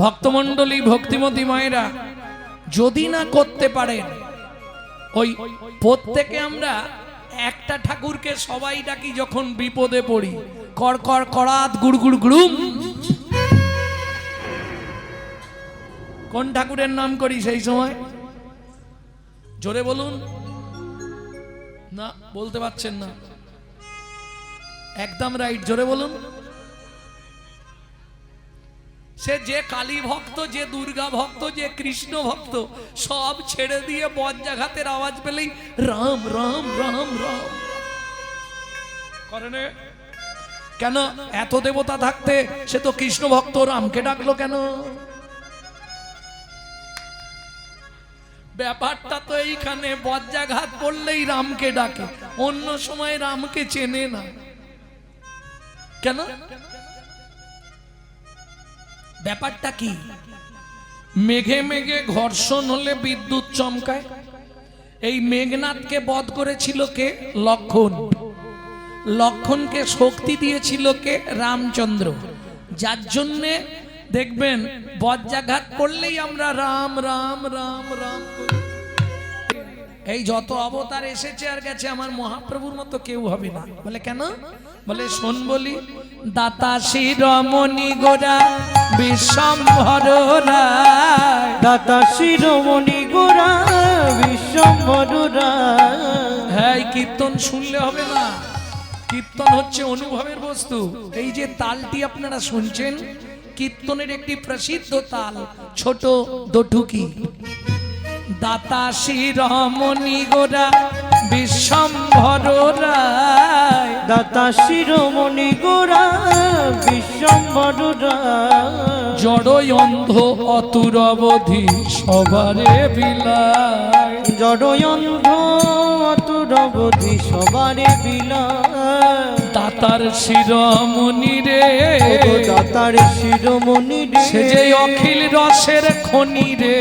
ভক্তমণ্ডলী ভক্তিমতী মায়েরা যদি না করতে পারেন, ওই প্রত্যেকে আমরা একটা ঠাকুরকে সবাই ডাকি যখন বিপদে পড়ি, কর কর করাত গুড় গুড় গুড়ুম। কোন ঠাকুরের নাম করি সেই সময়? জোরে বলুন না, বলতে পারছেন না, একদম রাইট, জোরে বলুন। সে যে কালী ভক্ত, যে দুর্গা ভক্ত, যে কৃষ্ণ ভক্ত, সব ছেড়ে দিয়ে বজ্রাঘাতের আওয়াজ পেলেই রাম রাম রাম রাম করেন। কেন? এত দেবতা থাকতে সে তো কৃষ্ণ ভক্ত, রামকে ডাকলো কেন? ব্যাপারটা তো এইখানে, বজ্রাঘাত পড়লেই রামকে ডাকে, অন্য সময় রামকে চেনে না কেন? ব্যাপারটা কি? মেঘে মেঘে ঘর্ষণ হলে বিদ্যুৎ চমকায়। এই মেঘনাথকে বধ করেছিল কে? লক্ষণ। লক্ষণকে শক্তি দিয়েছিল কে? রামচন্দ্র। যার জন্যে দেখবেন বজ্রাঘাত করলেই আমরা রাম রাম রাম রাম করি। এই যত অবতার এসেছে আর গেছে, আমার মহাপ্রভুর মতো কেউ হবে না। বলে কেন? বলে শোন বলি, দাতা শিরোমণি গোরা বিশ্বম্ভর রায়, দাতা শিরোমণি গোরা বিশ্বম্ভর রায়। হ্যাঁ, কীর্তন শুনলে হবে না, কীর্তন হচ্ছে অনুভবের বস্তু। এই যে তালটি আপনারা শুনছেন, কীর্তনের একটি প্রসিদ্ধ তাল, ছোট দোঠুকি। দাতা শিরোমণি গোরা বিশ্বম্ভর রায়, দাতা শিরোমণি গোরা বিশ্বম্ভর রায়। জড়ই অন্ধ অতুর অবধি সবারে বিলায়, জড়ই অন্ধ অতুর অবধি সবারে বিলায়। দাতার শিরোমণি রে, দাতার শিরোমণি রে, সে যে অখিল রসের খনি রে।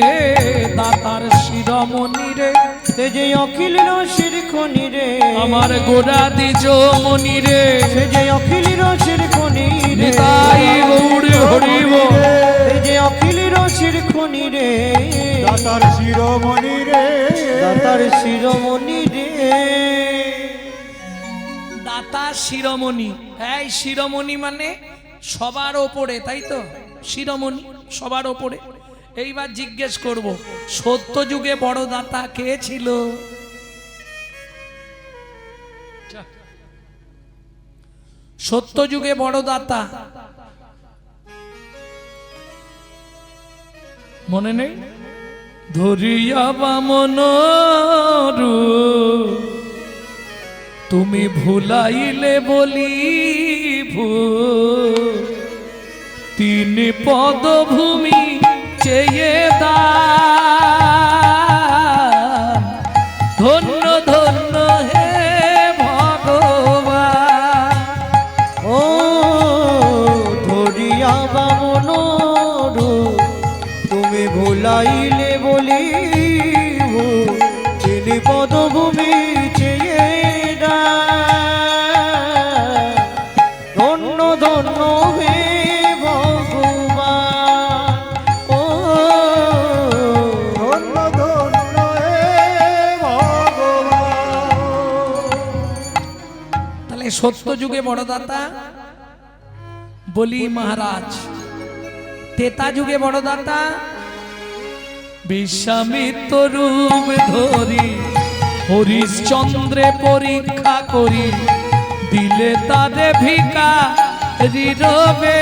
দাতার শিরোমণি রে, সে যে অখিল রসের খনি রে। আমার গোরা দ্বিজ মণি রে, সে যে অখিল রসের খনি রে। নিতাই গৌর হরিব, সে যে অখিল রসের খনি রে। দাতার শিরোমণি রে, দাতার শিরোমণি রে। দাতা শিরোমণি। এই শিরোমণি মানে সবার ওপরে, তাই তো? শিরোমণি সবার ওপরে। এইবার জিজ্ঞেস করব, সত্য যুগে বড় দাতা কে ছিল? সত্য যুগে বড় দাতা মনে নেই? ধরিয়া বামন রূপ তুমি ভুলাইলে বলি তিন পদভূমি চেয়ে দান, ধন্য ধন্য হে ভগবান। ও ধরিয়া বামন রূপ তুমি ভুলাইলে বলি তিন পদভূমি চেয়ে দান, ধন্য ধন্য হে ভগবান। ও ধন্য ধন্য হে ভগবান। তাহলে সত্য যুগে বড় দাতা বলি মহারাজ, তেতা যুগে বড় দাতা বিশ্বামিত্র রূপ ধরি হরিশ্চন্দ্রে পরীক্ষা করি দিলে তারে ভিখারি রবে।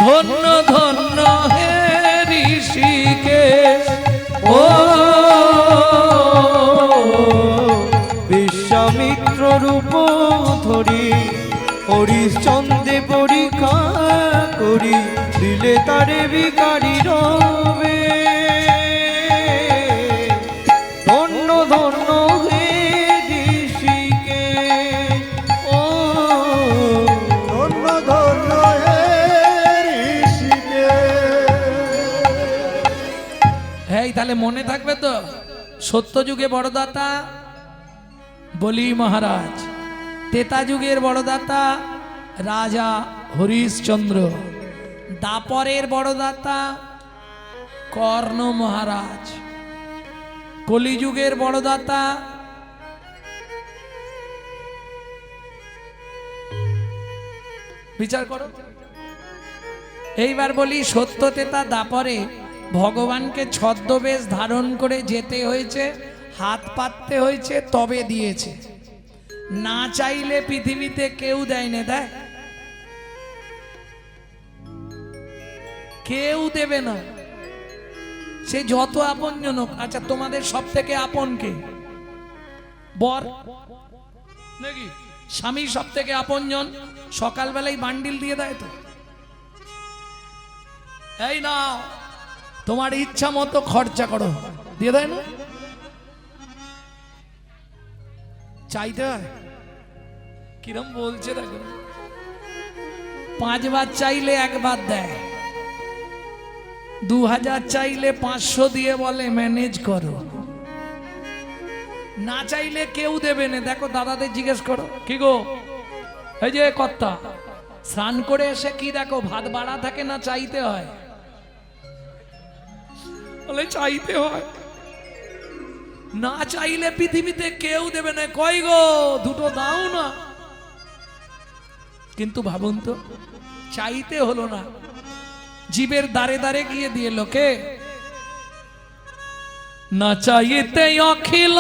ধন্য ধন্য হে ঋষিকেশ। ও বিশ্বামিত্র রূপ ধরি হরিশ্চন্দ্রে পরীক্ষা করি দিলে তারে ভিখারি রবে। ধন্য ধন্য হে ঋষিকেশ। ও ধন্য ধন্য হে ঋষিকেশ। হ্যাঁ, তাহলে মনে থাকবে তো, সত্য যুগে বড় দাতা বলি মহারাজ, তেতা যুগের বড় দাতা রাজা হরিশ্চন্দ্র, দাপরের বড়দাতা কর্ণ মহারাজ, কলিযুগের বড়দাতা বিচার করো। এইবার বলি, সত্যতেতা দাপরে ভগবানকে ছদ্মবেশ ধারণ করে যেতে হয়েছে, হাত পাততে হয়েছে, তবে দিয়েছে। না চাইলে পৃথিবীতে কেউ দেয় না, দেয়? কেউ দেবে না, সে যত আপনজন হোক। আচ্ছা, তোমাদের সব থেকে আপন কে? বর নাকি স্বামী সব থেকে আপনজন? সকালবেলায় বান্ডিল দিয়ে দেয় তো, এই না তোমার ইচ্ছা মতো খরচা করো, দিয়ে দেয় না? চাইতে হয়? কিরম বলছে দেখো, 5 বার চাইলে 1 বার দেয়, 2000 চাইলে 500 দিয়ে বলে ম্যানেজ করো। না চাইলে কেউ দেবে না। দেখো দাদাদের জিজ্ঞেস করো, কি গো এই যে কর্তা, স্নান করে এসে কি দেখো, ভাত বাড়া থাকে না চাইতে হয়? বলে চাইতে হয়। না চাইলে পৃথিবীতে কেউ দেবে না। কই গো, দুটো দাও না। কিন্তু ভাবুন তো, চাইতে হলো না, জীবের দ্বারে দ্বারে গিয়ে দিয়ে লোকে। না চাইতে অখিল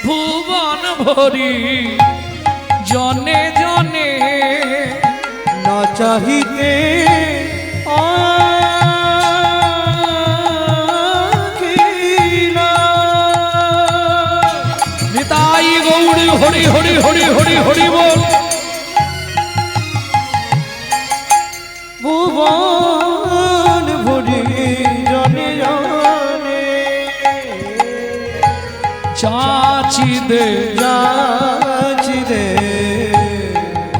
ভুবন ভরি, জনে জনে না চাহিতে নিতাই গৌড়ী হরি হরি হরি হরি হরি বল। ভুবন ভরি জনে জনে চাচি দে যাচি দে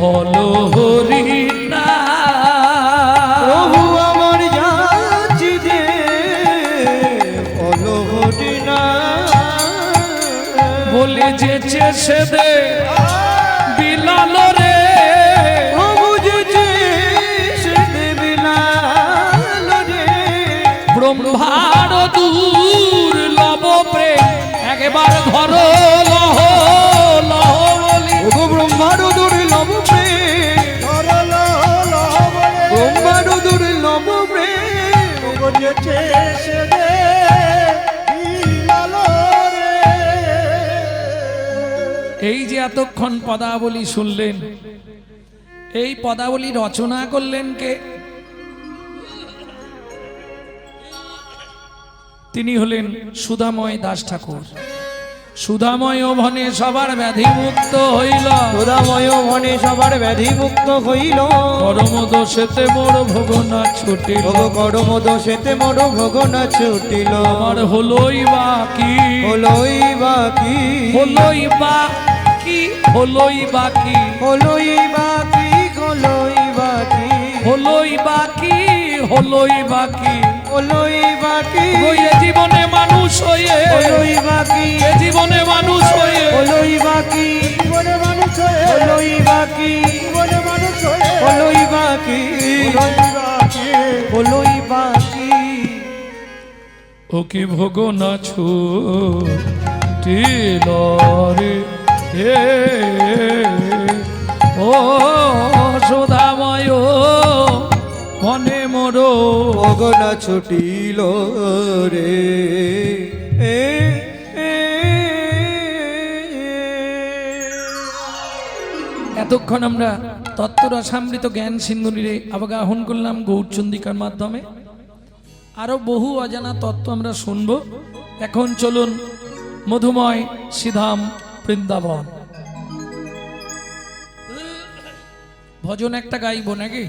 হলো হরি না। প্রভু আমার যাচি দে হলো হরি না। বলে যে চেষে দে বিলাল রে, প্রভু যে চেষে দে বিলাল রে। ব্রহ্মার দূর লব প্রেম একবার ধর লহ লহ বলি। ওগো ব্রহ্মার দুর্লভ প্রেম, ব্রহ্মার দুর্লভ প্রেম। এই যে এতক্ষণ পদাবলী শুনলেন, এই পদাবলী রচনা করলেন কে? তিনি হলেন সুধাময় দাস ঠাকুর। সুধাময় ভনে সবার ব্যাধি মুক্ত হইল, সুধাময় মনে সবার ব্যাধি মুক্ত হইল। কর্ম দোষেতে মোর ভোগনা ছুটিল, ভোগ কর্ম দোষেতে মোর ভোগনা ছুটিল। আমার হলোই বাকি, হলোই বাকি, হলোই বাকি, হলোই বাকি, হলোই বাকি, হলোই বাকি, হলোই বাকি, হলোই বাকি, হলোই বাকি। ওই এ জীবনে মানুষ হয়ে, হলোই বাকি, এ জীবনে মানুষ হয়ে, হলোই বাকি, জীবনে মানুষ হয়ে, হলোই বাকি, জীবনে মানুষ হয়ে, হলোই বাকি, বাকি। হলোই বাকি। ও কি ভোগ না ছুটিল রে হে, ও সুধাময় মনে মোর ভোগনা ছুটিল রে। এতক্ষণ আমরা তত্ত্বরসামৃত জ্ঞান সিন্ধুরে অবগাহন করলাম গৌরচন্দিকার মাধ্যমে। আরো বহু অজানা তত্ত্ব আমরা শুনবো। এখন চলুন মধুময় শ্রীধাম বৃন্দাবন। ভজন একটা গাইব নাকি?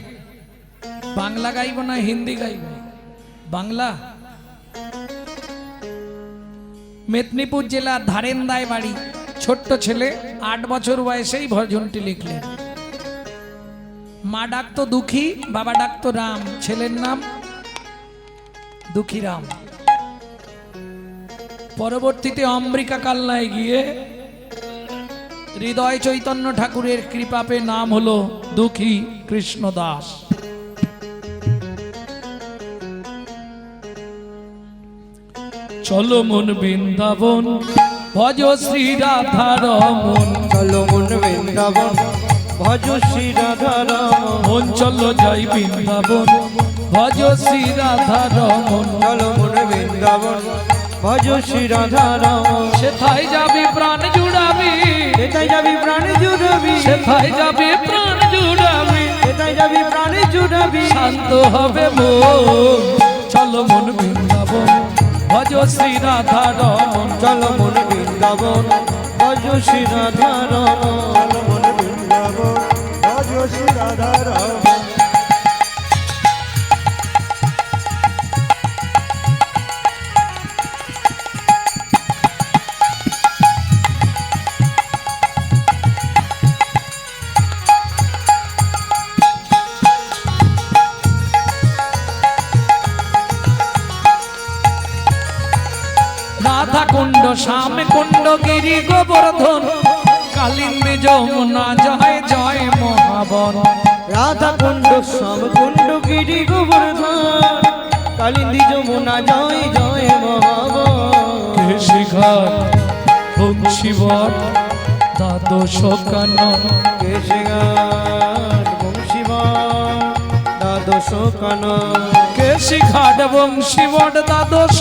বাংলা গাইব না হিন্দি গাইব? বাংলা। মেদিনীপুর জেলা ধারেন্দায় বাড়ি, ছোট্ট ছেলে 8 বছর বয়সেই ভজনটি লিখলেন। মা ডাকতো দুঃখী, বাবা ডাকতো রাম, ছেলের নাম দুঃখীরাম। পরবর্তীতে অম্বিকা কালনায় গিয়ে হৃদয় চৈতন্য ঠাকুরের কৃপা পেয়ে নাম হলো দুঃখী কৃষ্ণদাস। চলো মন বৃন্দাবন ভজ শ্রী রাধা রমন, চলো মন বৃন্দাবন ভজ শ্রী রাধা রমন, মন চলো যাই বৃন্দাবন ভজ শ্রী রাধা রমন। চলো মন বৃন্দাবন ভজ শ্রী রাধা রমন, সেথায় যাবি প্রাণ জুড়াবি, সেটাই যাবি প্রাণ জুড়াবি, সেথায় যাবি প্রাণ জুড়াবি, সেটাই যাবি প্রাণ জুড়াবি, শান্ত হবে মন। চলো মন বৃন্দাবন ভজ শ্রী রাধা রমন, চলো মন বৃন্দাবন ভজ শ্রী রাধা রমন। চলো মন বৃন্দাবন ভজ শ্রী রাধা রমন। রাধা কুণ্ড শ্যাম কুণ্ড গিরি গোবর্ধন, কালিন্দী যমুনা জয় জয় মহাবন। রাধা কুণ্ড শ্যাম কুণ্ড গিরি গোবর্ধন, কালিন্দী যমুনা জয় জয় মহাবন। শিখার বংশীবট দ্বাদশ কানন, কেশিঘাট বংশীবন দ্বাদশ কানন, কেশিঘাট বংশীবট দ্বাদশ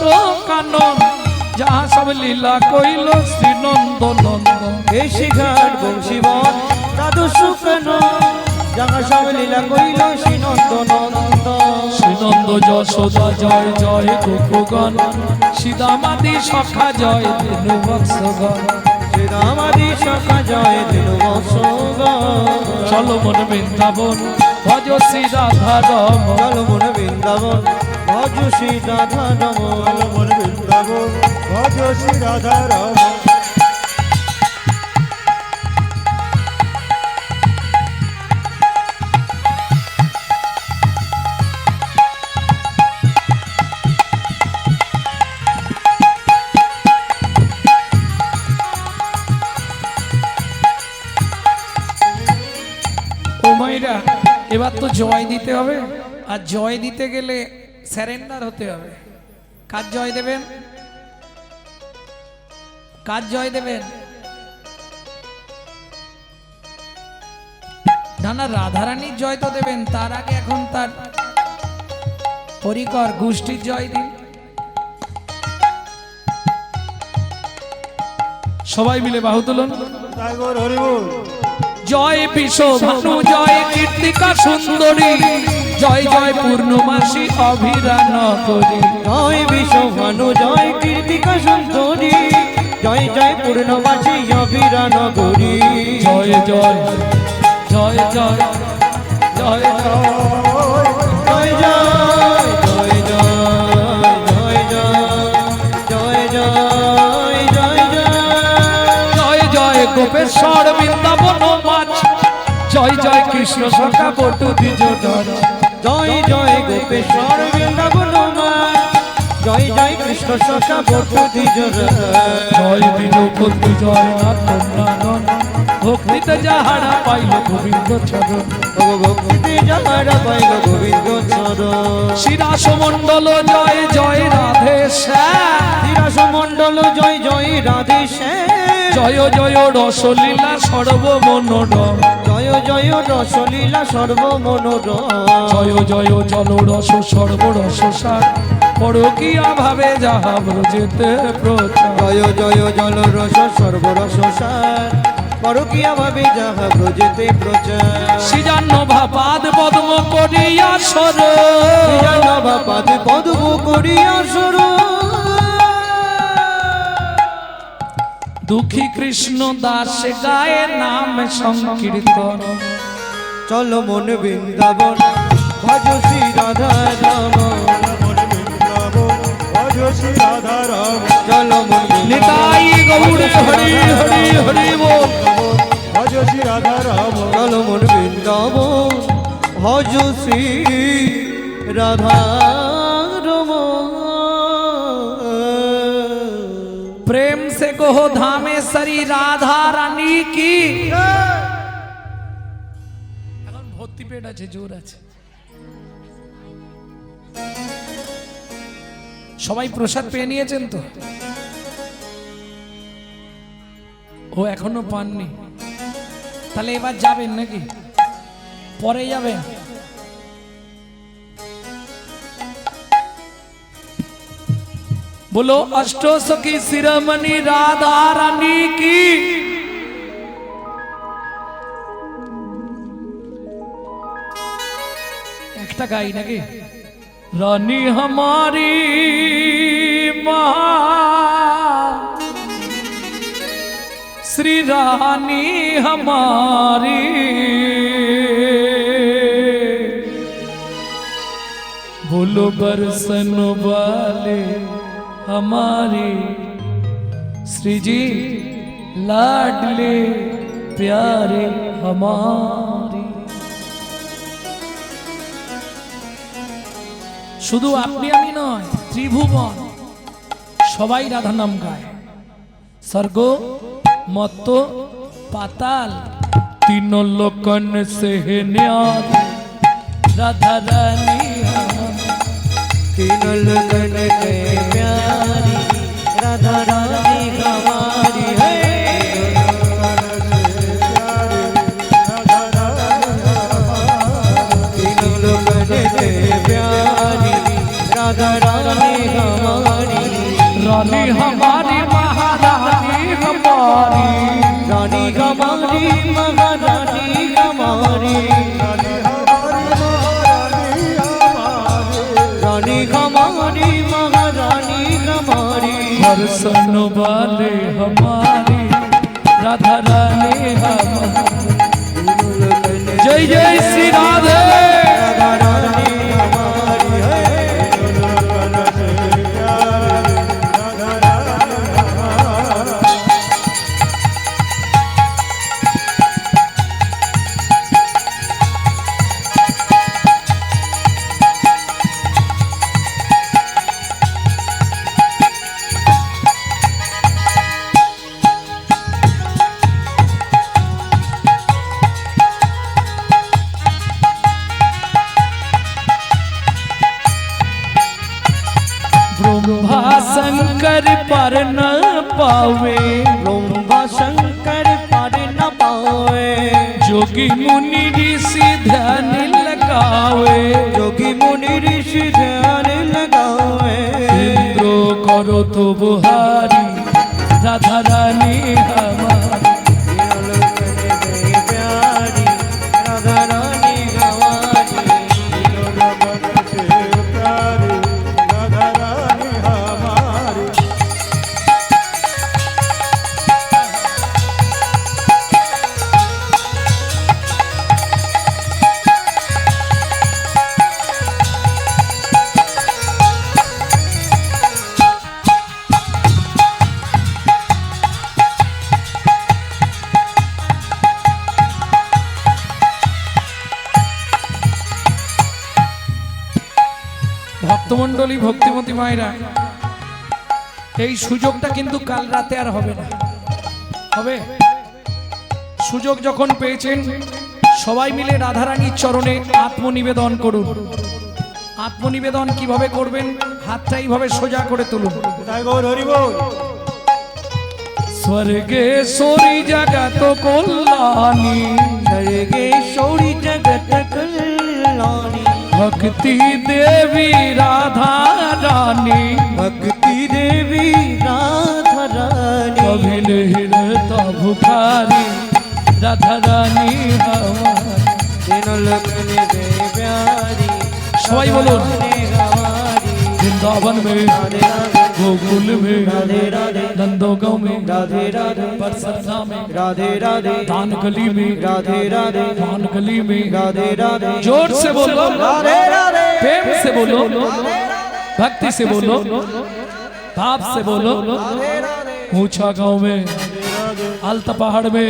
কানন, যাহা সব লীলা কইল শ্রী নন্দ নন্দন। কেশিঘাট বংশীবন দ্বাদশ কানন, যাহা সব লীলা কইল শ্রী নন্দ নন্দ। শ্রীনন্দ যশোদা জয় জয় গোপগণ, সীতামাদি সখা জয় ধেনু বৎসগণ। শ্রীরামাদি সখা জয় দিনু বৎসগণ। চলো মন বৃন্দাবন ভজ শ্রী রাধা রমন, চলো মন বৃন্দাবন ভজ শ্রী রাধা রমন। চলো মন বৃন্দাবন ভজ শ্রী রাধা রমন। ও মাইরা এবার তো জয় দিতে হবে, আর জয় দিতে গেলে স্যারেন্ডার হতে হবে। কার জয় দেবেন? কার জয় দেবেন? না না, রাধারানীর জয় তো দেবেন, তার আগে এখন তার পরিকর গোষ্ঠীর জয় দিন। সবাই মিলে বাহু তুলুন। তাই গৌর হরি বল। জয় বিশ্বভানু জয় কীর্তিকা সুন্দরী, জয় জয় পূর্ণমাসী অভিরান করি। জয় বিশ্বভানু জয় কীর্তিকা সুন্দরী, জয় জয় পূর্ণবাসী অভিরান গৌরী। জয় জয় জয় জয় জয় জয় জয় জয় জয় জয় জয় জয় জয় জয় জয় জয় গোপেশ্বর বৃন্দাবন মাছ, জয় জয় কৃষ্ণ সখা বটু দ্বিজ ধর। জয় জয় গোপেশ্বর বৃন্দাবন মা, জয় জয় কৃষ্ণ সখা বটু দ্বিজ ধর। জয় দীনবন্ধু জয় নাথ নারায়ণ, ভক্তিতে যাহারা পাইল গোবিন্দ চরণ। ভক্তিতে যাহারা পাইল গোবিন্দ চরণ। শিরাস মণ্ডল জয় জয় রাধে শ্যাম, তিরাস মণ্ডল জয় জয় রাধে শ্যাম। জয় জয় রসলীলা সর্বমনোরম, জয় জয় রসলীলা সর্বমনোরম। জয় জয় জল রস সর্বরস সার, পরকীয়া ভাবে যাহা ব্রজেতে প্রচার। জয় জয় জল রস সর্বরস সার, পরকীয়া ভাবে যাহা ব্রজেতে প্রচার। সিজান্ন ভাপাদ পদ্ম করিয়া সর, পাদ পদ্ম করিয়া সর। দুঃখী কৃষ্ণ দাস গায়ে নাম সংকীর্তন। চলো মন বৃন্দাবন ভজ শ্রী রাধা রমন। মন বৃন্দাবন ভজ শ্রী রাধা রমন। চলো মন নিতাই গৌর হরি হরি হরি বল। ভজ শ্রী রাধা রমন। চলো মন বৃন্দাবন ভজ শ্রী রাধা রমন। प्रेम से को कहो धामेश्वरी राधा रानी की। এখন ভর্তি পেট আছে, জোর আছে। সবাই প্রসাদ পেয়ে নিয়েছেন তো? ও এখনো পাননি, তাহলে এবার যাবেন নাকি পরে যাবেন? बोलो अष्टो सखी शिरोमणि राधा रानी की। একটা গাই নাকি? रानी हमारी माँ, श्री रानी हमारी, बोलो बरसन वाले हमारी, श्री जी लाडले प्यारे हमारी। শুধু আপনি আমি নয়, ত্রিভুবন সবাই রাধা নাম গায়। স্বর্গ মত্ত পাতাল तीनों लोकन से न्यारी राधा रानी तीनों लोकन से प्यारी राधा रानी हमारी है। तीनों लोकन से प्यारी राधा रानी हमारी, रानी हमारी महारानी हमारी, रानी हमारी महारानी हमारी, रानी हमारी महारानी हमारी, हर्षण वाले हमारी राधा रानी हमारी। जय जय श्री राधे। राधा रानी हमारी है। ब्रह्मा शंकर पर न पावे, ब्रह्मा शंकर पर न पावे, जोगी मुनि ऋषि ध्यान लगावे, जोगी मुनि ऋषि ध्यान लगावे, इंद्रो करो तो बुहारी राधा रानी हमारी, प्यारी राधा रानी हमारी, ভক্তমণ্ডলী ভক্তিমতী মায়েরা, এই সুযোগটা কিন্তু কাল রাতে আর হবে না। হবে সুযোগ যখন পেয়েছেন সবাই মিলে রাধারানীর চরণে আত্মনিবেদন করুন। আত্মনিবেদন কিভাবে করবেন? হাতটা এইভাবে সোজা করে তুলুন। তাই গৌর হরি বল। স্বর্গেশ্বরী জগত কল্যাণী, स्वर्गेश्वरी जगत कल्याणी, भक्ति देवी राधा रानी, भक्ति देवी राधा रानी, कभी नहीं रहता भुखारी राधा रानी हमारी। तीनों लोकन से प्यारी সবাই বলুন। हमारी, वृंदावन में, राधे राधे गोकुल में, राधे राधे नंदोगांव में, राधे राधे परसरसा में, राधे राधे दान गली में, राधे राधे दान गली में, राधे राधे जोर से बोलो, राधे राधे प्रेम से बोलो, भक्ति से बोलो, भाव से बोलो। ऊंचा गांव में, आलता पहाड़ में,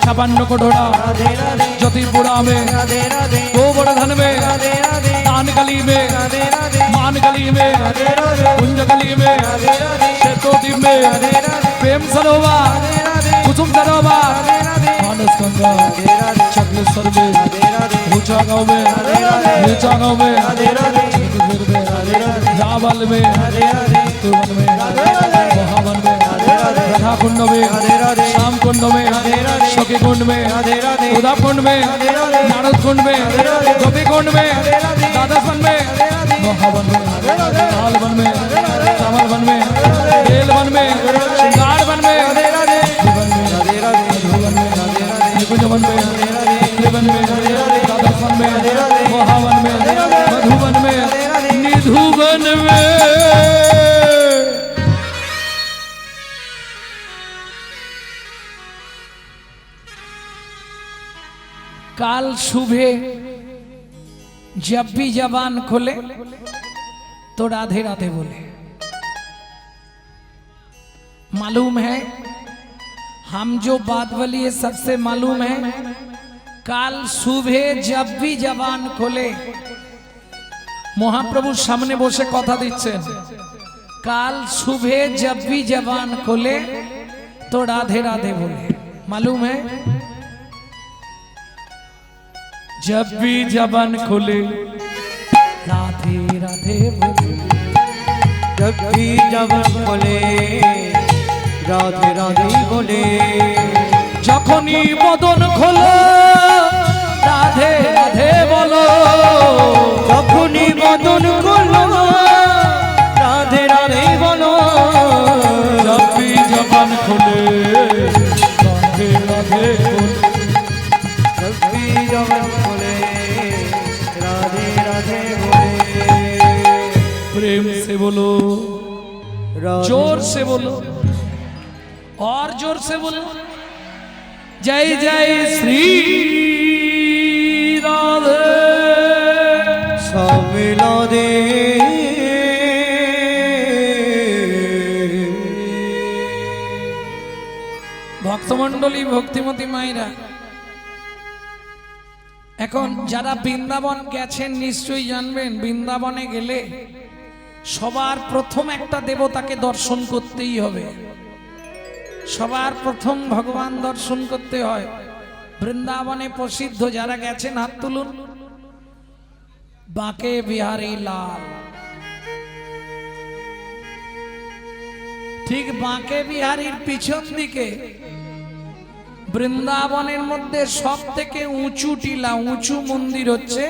छापान्न कोठोड़ा, राधे राधे ज्योतिपुरा में, राधे राधे गोवर्धन में, राधे राधे दान गली में, राधे राधे मान गली में, राधे राधे कुंज गली में, राधे राधे क्षेत्र नवद्वीप में प्रेम सरोवर कुसुम सरोवर मानस गंगा चक्रेश्वर में ऊंचा गांव में नीचा गांव में रावल में तुवन में महावन में राधा कुंड में श्याम कुंड में सखी कुंड में उदा कुंड में नारद कुंड में गोपी कुंड में द्वादश वन में महावन में लाल वन में चावल वन में बेल वन में श्रृंगार वन में निकुंज वन में वन में द्वादश वन में महावन में मधुवन में निधुवन में। काल सुबह जब भी जबान खोले तो राधे राधे बोले। मालूम है हम जो बात बोली है सबसे मालूम है। काल सुबह जब भी जबान खोले महाप्रभु सामने बसे कथा दिच्छेन। काल सुबह जब भी जबान खोले तो राधे राधे बोले। मालूम है जब भी जबान खोले राधे राधे बोले। जब भी जबान खोले राधे राधे बोले। যখনই বদন খোলো রাধে রাধে বলো। যখনই বদন খোলো রাধে রাধে বলো। जब भी जबान खोले राधे राधे बोलो। जब भी जबान खोले राधे राधे बोले। प्रेम से बोलो जोर से बोलो और जोर से बोलो। जय जय श्री राधे सब मिला दे। ভক্তমণ্ডলী ভক্তিমতী মায়েরা এখন যারা বৃন্দাবন গেছেন নিশ্চয়ই জানবেন বৃন্দাবনে গেলে সবার প্রথম একটা দেবতাকে দর্শন করতেই হবে। সবার প্রথম ভগবান দর্শন করতে হয়। বৃন্দাবনে প্রসিদ্ধ যারা গেছেন হাত তুলুন। বাঁকে বিহারী লাল। ঠিক বাঁকে বিহারীর পিছন দিকে বৃন্দাবনের মধ্যে সব থেকে উঁচু টিলা উঁচু মন্দির হচ্ছে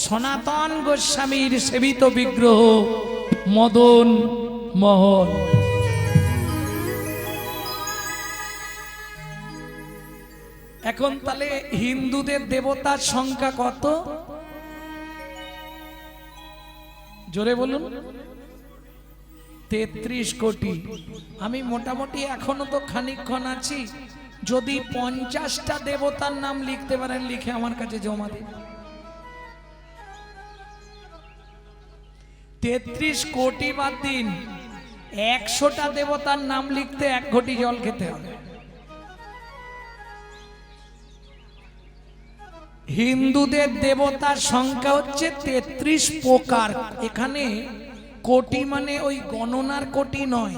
সনাতন গোস্বামীর সেবিত বিগ্রহ মদন মোহন। এখন তাহলে হিন্দুদের দেবতার সংখ্যা কত জোরে বলুন? 33 কোটি। আমি মোটামুটি এখনো তো খানিকক্ষণ আছি। যদি 50টা দেবতার নাম লিখতে পারেন লিখে আমার কাছে জমা দিন। 33 কোটি বাদ দিন 100টা দেবতার নাম লিখতে 1 ঘটি জল খেতে হবে। হিন্দুদের দেবতার সংখ্যা হচ্ছে 33 প্রকার। এখানে কোটি মানে ওই গণনার কোটি নয়,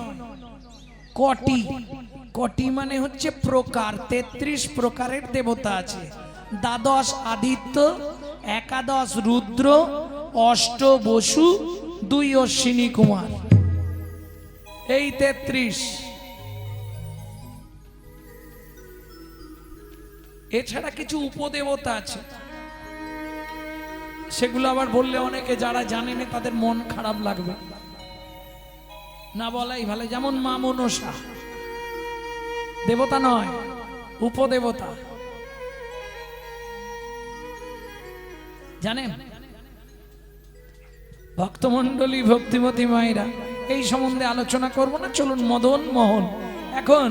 কোটি। কোটি মানে হচ্ছে প্রকার। 33 প্রকারের দেবতা আছে। দ্বাদশ আদিত্য, একাদশ রুদ্র, অষ্ট বসু, 2 অশ্বিনী কুমার। এই 33। এছাড়া কিছু উপদেবতা আছে, সেগুলো আবার বললে অনেকে যারা জানেন তাদের মন খারাপ লাগবে, না বলাই ভালো। যেমন মা মনসা দেবতা নয়, উপদেবতা। জানেন ভক্তমণ্ডলী ভক্তিমতী মায়েরা, এই সম্বন্ধে আলোচনা করব না। চলুন মদন মোহন। এখন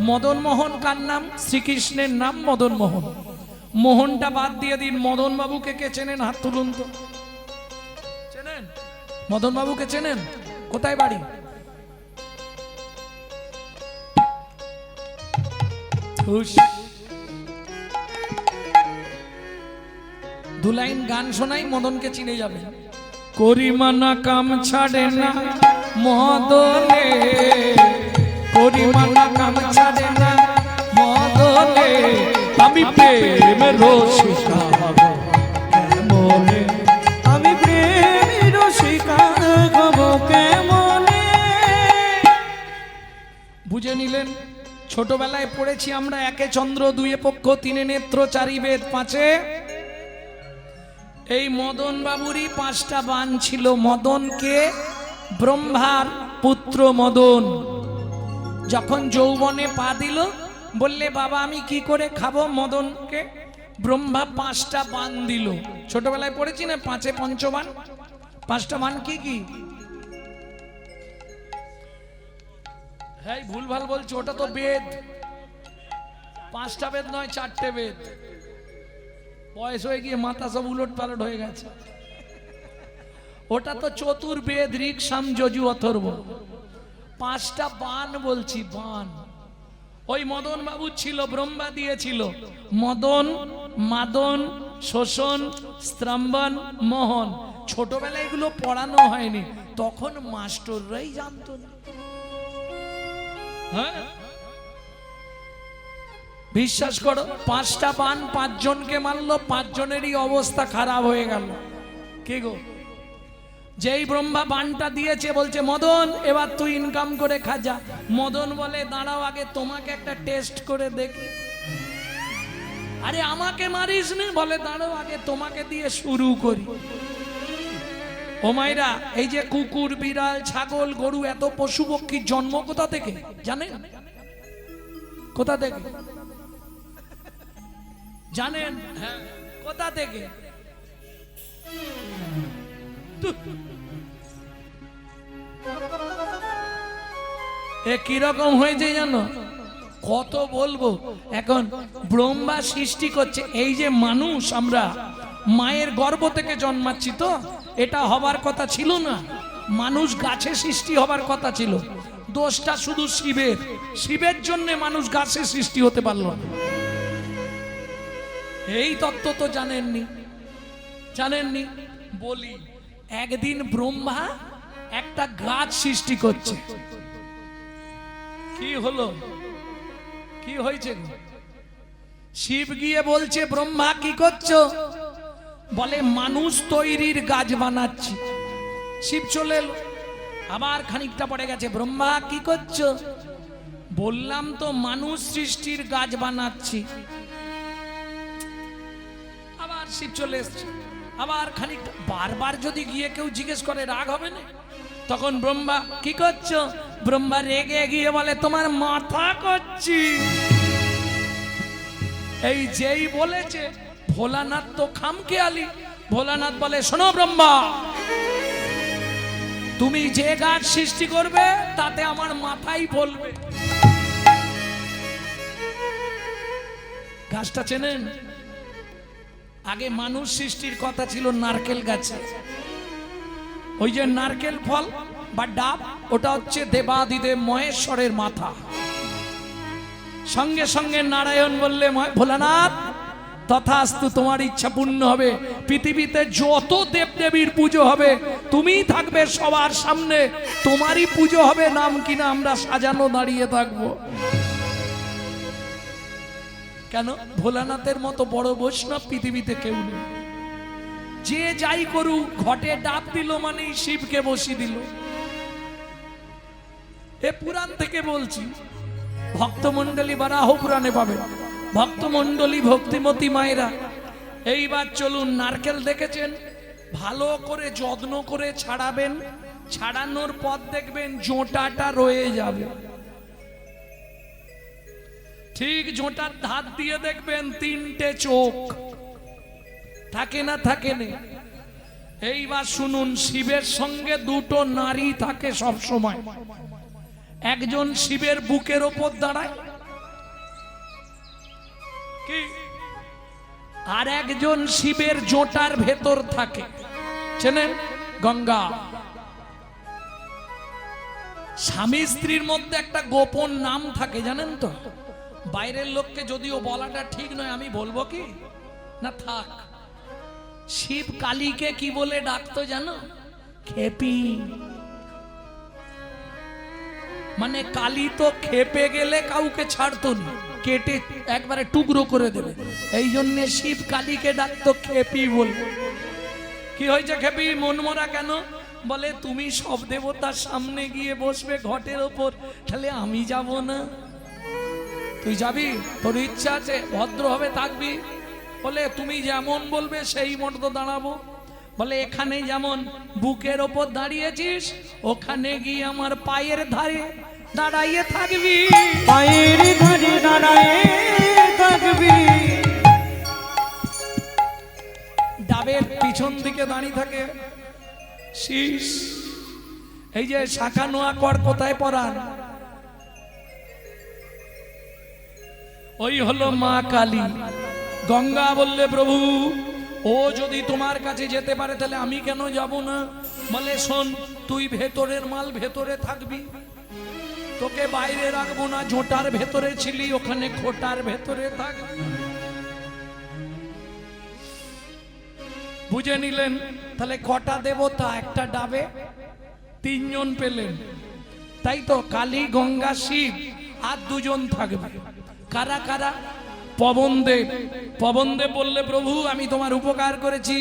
মদন মোহন কার নাম? শ্রীকৃষ্ণের নাম মদন মোহন। মোহনটা বাদ দিয়ে দিন। মদন বাবুকে কে চেনেন? হাত তুলুন তো। চেনেন মদন বাবুকে? চেনেন? কোথায় বাড়ি? দু লাইন গান শোনাই, মদনকে চিনে যাবে। করিমানা কাম ছাড়ে না মদনে পরিমাণা কাম ছাড়ে না মদনে আমি প্রেম রসিকা হব কেমনে আমি প্রেমের রসিকা হব কেমনে। বুঝে নিলেন? ছোটবেলায় পড়েছি আমরা একে চন্দ্র দুয়ে পক্ষ তিনে নেত্র চারি বেদ পাঁচে। এই মদন বাবুরই 5টা বাণ ছিল। মদনকে ব্রহ্মার পুত্র মদন যখন যৌবনে পা দিল বললে বাবা আমি কি করে খাবো, মদনকে ব্রহ্মা 5টা বাণ দিল। ছোটবেলায় পড়েছি না 5 পঞ্চবাণ। 5টা বাণ কি কি? হ্যাঁ ভুলভাল বলছি, ওটা তো বেদ। 5টা বেদ নয় 4টে বেদ। বয়স হয়ে গিয়ে মাথা সব উলট পালট হয়ে গেছে। ওটা তো চতুর্বেদ ঋক সাম যজু অথর্ব। 5টা বাণ বলছি, বাণ। ওই মদন বাবু ছিল, ব্রহ্মা দিয়েছিল মদন, মাদন, শোষণ, স্ত্রম্বন, মোহন। ছোটবেলায় এগুলো পড়ানো হয়নি, তখন মাস্টাররাই জানতো না। হ্যাঁ বিশ্বাস করো, 5টা বাণ 5 জনকে মারলো, 5 জনেরই অবস্থা খারাপ হয়ে গেল। কি গো? যেই ব্রহ্মা বাণটা দিয়েছে বলছে মদন এবার তুই ইনকাম করে খাজা। মদন বলে দাঁড়াও আগে তোমাকে একটা টেস্ট করে দেখি। আরে আমাকে মারিস নি? বলে দাঁড়াও আগে তোমাকে দিয়ে শুরু করি। ও মাইরা, এই যে কুকুর, বিড়াল, ছাগল, গরু, এত পশু পক্ষীর জন্ম কোথা থেকে জানেন? কোথা থেকে জানেন? হ্যাঁ কোথা থেকে? এ কিরকম হয়েছে জানো? কত বলবো। এখন ব্রহ্মা সৃষ্টি করছে। এই যে মানুষ আমরা মায়ের গর্ভ থেকে জন্মাচ্ছি, তো এটা হবার কথা ছিল না। মানুষ গাছে সৃষ্টি হবার কথা ছিল। দোষটা শুধু শিবের। শিবের জন্য মানুষ গাছে সৃষ্টি হতে পারলো না। এই তত্ত্ব তো জানেননি। জানেননি? বলি, একদিন ব্রহ্মা একটা গাছ সৃষ্টি করছে। কি হলো? কি হয়েছে? শিব গিয়ে বলছে ব্রহ্মা কি করছো? বলে মানুষ তৈরির গাছ বানাচ্ছি। শিব চলে এলো, আবার খানিকটা পড়ে গেছে, ব্রহ্মা কি করছো? বললাম তো মানুষ সৃষ্টির গাছ বানাচ্ছি। আবার শিব চলে এসছে, আবার খানিকটা। বারবার যদি গিয়ে কেউ জিজ্ঞেস করে রাগ হবে না? তখন ব্রহ্মা কি করছো? ব্রহ্মা রেগে গিয়ে বলে তোমার মাথা করছি। এই যেই বলেছে, ভোলানাথ তো খামখেয়ালি। ভোলানাথ বলে শোনো ব্রহ্মা, তুমি যে গাছ সৃষ্টি করবে তাতে আমার মাথাই বলবে। গাছটা চেনেন? আগে মানুষ সৃষ্টির কথা ছিল নারকেল গাছে। ওই যে নারকেল ফল বা ডাব, ওটা হচ্ছে দেবাদিদেব মহেশ্বরের মাথা। সঙ্গে সঙ্গে নারায়ণ বললে ভোলানাথ তথাস্তু, তোমার ইচ্ছা পূর্ণ হবে। পৃথিবীতে যত দেবদেবীর পুজো হবে তুমিই থাকবে সবার সামনে, তোমারই পুজো হবে, নাম কিনা আমরা সাজানো দাঁড়িয়ে থাকবো। কেন? ভোলানাথের মতো বড় বৈষ্ণব পৃথিবীতে কেউ নেই। যে যাই করুক, ঘটে ডাব দিল মানে শিবকে বসিয়ে দিল। এ পুরাণ থেকে বলছি, ভক্তমণ্ডলী বারাহ পুরাণে পাবেন। ভক্তমণ্ডলী, ভক্তিমতী মায়েরা, এইবার চলুন। নারকেল দেখেছেন? ভালো করে যত্ন করে ছাড়াবেন। ছাড়ানোর পর দেখবেন জোঁটাটা রয়ে যাবে। ঠিক জোঁটার ধার দিয়ে দেখবেন 3টে চোখ থাকে না? থাকে না? এইবার শুনুন, শিবের সঙ্গে 2টো নারী থাকে সব সময়। একজন শিবের বুকের ওপর দাঁড়ায়, কি? আর একজন শিবের জোটার ভেতর থাকে। চেনেন? গঙ্গা। স্বামী স্ত্রীর মধ্যে একটা গোপন নাম থাকে, জানেন তো? বাইরের লোককে যদিও বলাটা ঠিক নয়, আমি বলবো কি না? থাক। শিব কালীকে কি বলে ডাকতো জানো? খেপি। মানে কালী তো খেপে গেলে কাউকে ছাড়তো না, কেটে একবারে টুকরো করে দেবে। এই জন্য শিব কালীকে ডাকতো খেপি বলবে। কি হয়েছে খেপি, মন মরা কেন? বলে তুমি সব দেবতার সামনে গিয়ে বসবে ঘটের ওপর, তাহলে আমি যাব না? তুই যাবি, তোর ইচ্ছা আছে, ভদ্রভাবে থাকবি। বলে তুমি যেমন বলবে সেই মতো দাঁড়াবো। বলে এখানে যেমন বুকের ওপর দাঁড়িয়েছিস, ওখানে গিয়ে আমার পায়ের ধারে দাঁড়াইয়ে থাকবি। পায়ের ধারে দাঁড়ায়ে থাকবি। ডাবের পিছন দিকে দাঁড়িয়ে থাকে শীষ। এই যে শাখা নোয়া কর কোথায় পরান, ওই হলো মা কালী। গঙ্গা বললে প্রভু ও যদি তোমার কাছে যেতে পারে তাহলে আমি কেন যাব না? বলে শোন, তুই ভেতরের মাল ভেতরে থাকবি, তোকে বাইরে রাখবো না। ঝোঁটার ভেতরে ছিলি, ওখানে খোটার ভেতরে থাকবি। বুঝে নিলেন? তাহলে কটা দেবতা একটা ডাবে, তিনজন পেলেন, তাই তো? কালী, গঙ্গা, শিব, আর দুজন থাকবে। কারা কারা? পবনদেব। পবনদেব বললে প্রভু আমি তোমার উপকার করেছি,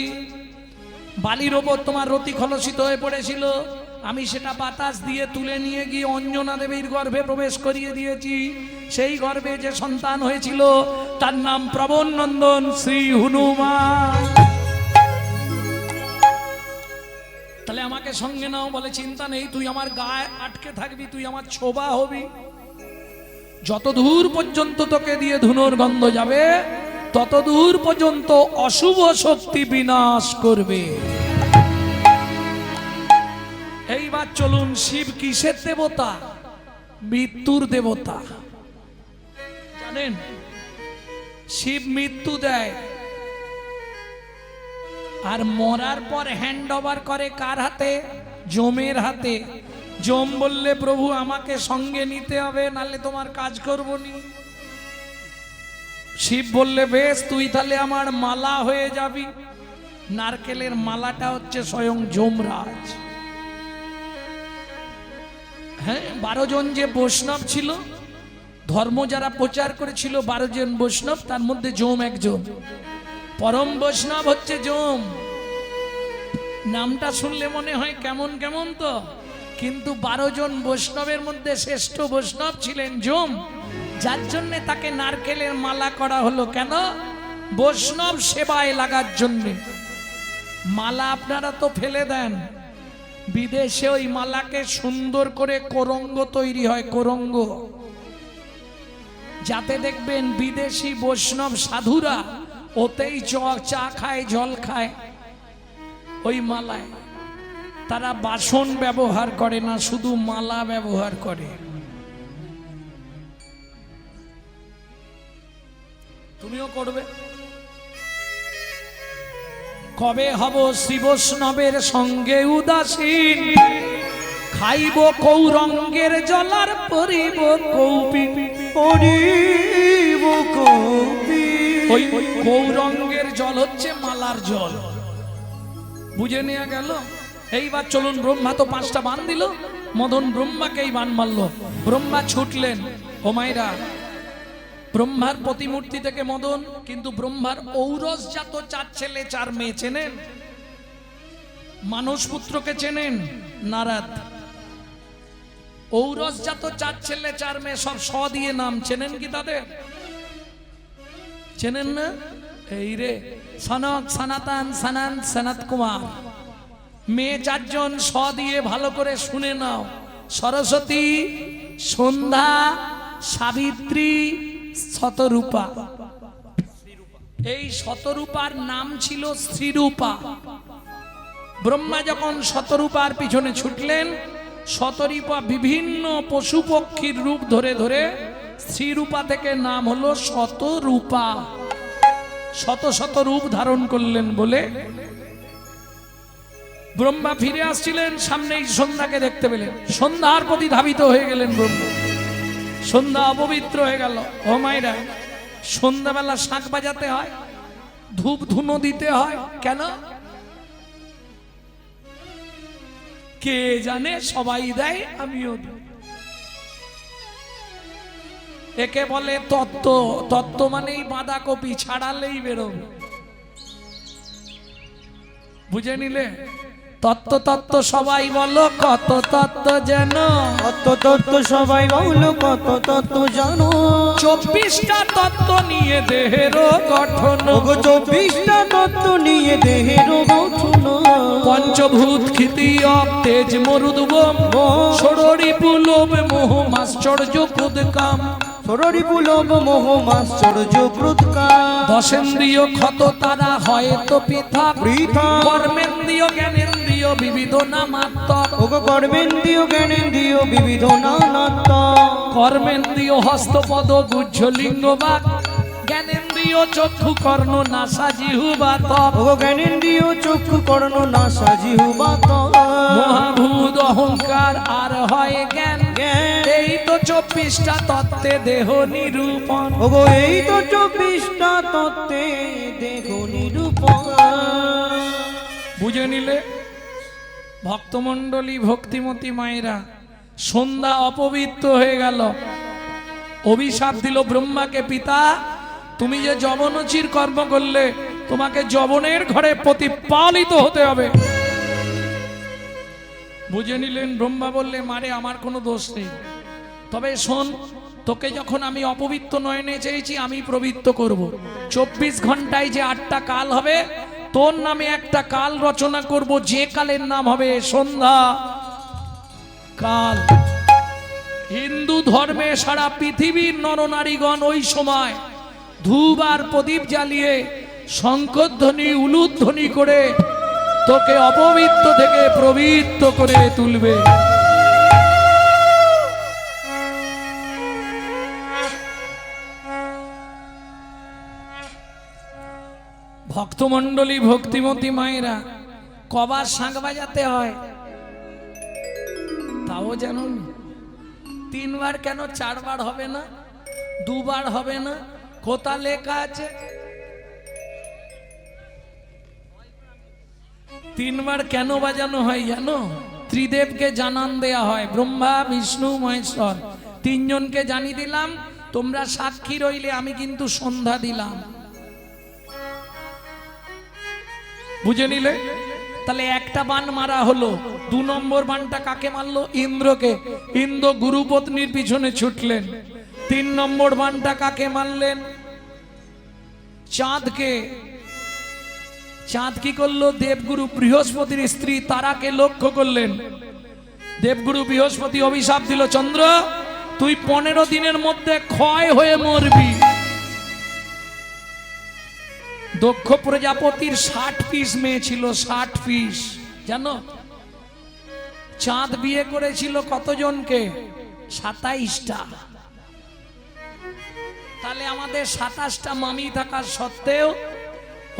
বালির ওপর তোমার রতি খলসিত হয়ে পড়েছিল, আমি সেটা বাতাস দিয়ে তুলে নিয়ে গিয়ে অঞ্জনা দেবীর গর্ভে প্রবেশ করিয়ে দিয়েছি। সেই গর্ভে যে সন্তান হয়েছিল তার নাম প্রবন নন্দন শ্রী হনুমান। তাহলে আমাকে সঙ্গে নাও। বলে চিন্তা নেই, তুই আমার গায়ে আটকে থাকবি, তুই আমার ছোবা হবি। যত দূর পর্যন্ত তোকে দিয়ে ধুনোর গন্ধ যাবে তত দূর পর্যন্ত অশুভ শক্তি বিনাশ করবে। এইবার চলুন, শিব কিসের দেবতা? মৃত্যুর দেবতা। জানেন শিব মৃত্যু দেয়, আর মরার পর হ্যান্ড ওভার করে কার হাতে? যমের হাতে। যম বললে প্রভু আমাকে সঙ্গে নিতে হবে, নালে তোমার কাজ করব নি। শিব বললে বেশ, তুই তাহলে আমার মালা হয়ে যাবি। নারকেলের মালাটা হচ্ছে স্বয়ং যমরাজ। হ্যাঁ, 12 জন যে বৈষ্ণব ছিল, ধর্ম যারা প্রচার করেছিল 12 জন বৈষ্ণব, তার মধ্যে যম একজন। পরম বৈষ্ণব হচ্ছে যম। নামটা শুনলে মনে হয় কেমন কেমন তো, কিন্তু 12 জন বৈষ্ণবের মধ্যে শ্রেষ্ঠ বৈষ্ণব ছিলেন যম, যার জন্য তাকে নারকেলের মালা করা হলো। কেন? বৈষ্ণব সেবায় লাগার জন্য। মালা আপনারা তো ফেলে দেন, বিদেশে ওই মালাকে সুন্দর করে কোরঙ্গ তৈরি হয়, কোরঙ্গ, যাতে দেখবেন বিদেশি বৈষ্ণব সাধুরা ওতেই চা খায়, জল খায় ওই মালায়। তারা বাসন ব্যবহার করে না, শুধু মালা ব্যবহার করে। তুমিও করবে। কবে হব শ্রী বৈষ্ণবের সঙ্গে উদাসীন, খাইব কৌরঙ্গের জলার পরিব কৌপি, পরিব কবি। ওই কৌরঙ্গের জল হচ্ছে মালার জল। বুঝে নেওয়া গেল? এইবার চলুন, ব্রহ্মা তো 5টা বান দিল, মদন ব্রহ্মাকেই বান মারল। ব্রহ্মা ছুটলেন। ও মাইরা, ব্রহ্মার প্রতিমূর্তি থেকে মদন, কিন্তু ব্রহ্মার ঔরসজাত 4 ছেলে 4 মেয়ে চেনেন? মানস পুত্রকে চেনেন? নারদ। ঔরসজাত 4 ছেলে 4 মেয়ে, সব স দিয়ে নাম, চেনেন কি তাদের? চেনেন না? এই রে, সনক, সনাতন, সনন, সনত কুমার। মেয়ে 4 জন, স দিয়ে ভালো করে শুনে নাও। সরস্বতী, সন্ধ্যা, সাবিত্রী, শতরূপা। এই শতরূপার নাম ছিল শ্রীরূপা। ব্রহ্মা যখন শতরূপার পিছনে ছুটলেন, শতরূপা বিভিন্ন পশু পক্ষীর রূপ ধরে ধরে শ্রীরূপা থেকে নাম হলো শতরূপা। শত শত রূপ ধারণ করলেন বলে ব্রহ্মা ফিরে আসছিলেন, সামনেই সন্ধ্যাকে দেখতে পেলেন। সন্ধ্যার প্রতি ধাবিত হয়ে গেলেন ব্রহ্মা। সন্ধ্যা অপবিত্র হয়ে গেল। ও মায়েরা, সন্ধ্যাবেলা শাঁখ বাজাতে হয়, ধূপ ধুনো দিতে হয়, কেন? কে জানে, সবাই দেয়, আমিও দিই। একে বলে তত্ত্ব। তত্ত্ব মানেই বাঁধাকপি, ছাড়ালেই বেরোবে। বুঝে নিলে? তত্ত্ব তত্ত্ব সবাই বলো, কত তত্ত্ব যেন। কত তত্ত্ব সবাই বলো, কত তত্ত্ব জানো। 24টা তত্ত্ব নিয়ে দেহের গঠন। ওগো 24টা তত্ত্ব নিয়ে দেহের গঠন। পঞ্চভূত ক্ষিতি অব তেজ মরুদ্গম, ষড়রি পুলব মোহ মাশ্চর্য কুদকাম। ষড়রি পুলব মোহ মাশ্চর্য ক্রোধকা। দশেন্দ্রিয় ক্ষত তারা হয় তো পৃথক, পৃথক। কর্মেন্দ্রিয় জ্ঞানেন্দ্রিয় বিবিধ নামাত্মক। ওগো কর্মেন্দ্রিয় জ্ঞানেন্দ্রিয় বিবিধ নানাত্মক। কর্মেন্দ্রিয় হস্তপদ গুহ্য লিঙ্গ বাক, জ্ঞানেন্দ্রিয় চক্ষু কর্ণ নাসা জিহ্বা ত্বক। ওগো জ্ঞানেন্দ্রিয় চক্ষু কর্ণ নাসা জিহ্বা ত্বক। মহাভূত অহংকার আর হয় জ্ঞান, জ্ঞান। এই তো 24টা তত্ত্বে দেহ নিরূপণ। ওগো এই তো 24টা তত্ত্বে দেহ নিরূপণ। বুঝে নিলে? ভক্তমণ্ডলী, ভক্তিমতী মায়েরা, সন্ধ্যা অপবিত্র হয়ে গেল। অভিশাপ দিল ব্রহ্মাকে, পিতা তুমি যে যবনোচির কর্ম করলে, তোমাকে যবনের ঘরে প্রতিপালিত হতে হবে। বুঝে নিলেন? ব্রহ্মা বললে, মারে আমার কোনো দোষ নেই, তবে শোন, তোকে যখন আমি অপবিত্র নয়নে চেয়েছি, আমি পবিত্র করব। 24 ঘন্টায় যে 8টা কাল হবে, তোর নামে একটা কাল রচনা করব, যে কালের নাম হবে সন্ধ্যা কাল। হিন্দু ধর্মে সারা পৃথিবীর নরনারীগণ ওই সময় ধূপ আর প্রদীপ জ্বালিয়ে শঙ্খধ্বনি উলুধ্বনি করে তোকে অপবিত্র থেকে পবিত্র করে তুলবে। ভক্তমণ্ডলী, ভক্তিমতী মায়েরা, কবার শাঁখ বাজাতে হয় তাও জানুন? 3 বার কেন 4 বার হবে না? 2 বার হবে না? কোথা লেখা আছে? 3 বার কেন বাজানো হয় জানো? ত্রিদেবকে জানান দেয়া হয়, ব্রহ্মা বিষ্ণু মহেশ্বর, 3 জনকে জানিয়ে দিলাম, তোমরা সাক্ষী রইলে, আমি কিন্তু সন্ধ্যা দিলাম। বুঝে নিলে? তাহলে একটা বান মারা হলো। 2 নম্বর বানটা কাকে মারলো? ইন্দ্রকে। ইন্দ্র গুরুপত্নীর পিছনে ছুটলেন। 3 নম্বর বানটা কাকে মারলেন? চাঁদকে। চাঁদ কি করলো? দেবগুরু বৃহস্পতির স্ত্রী তারাকে লক্ষ্য করলেন। দেবগুরু বৃহস্পতি অভিশাপ দিল, চন্দ্র তুই 15 দিনের মধ্যে ক্ষয় হয়ে মরবি। দক্ষ প্রজাপতির 60 পিস মেয়ে ছিল, 60 পিস, জানো? চাঁদ বিয়ে করেছিল কতজনকে? 27টা। তাহলে আমাদের 27টা মামি থাকার সত্ত্বেও,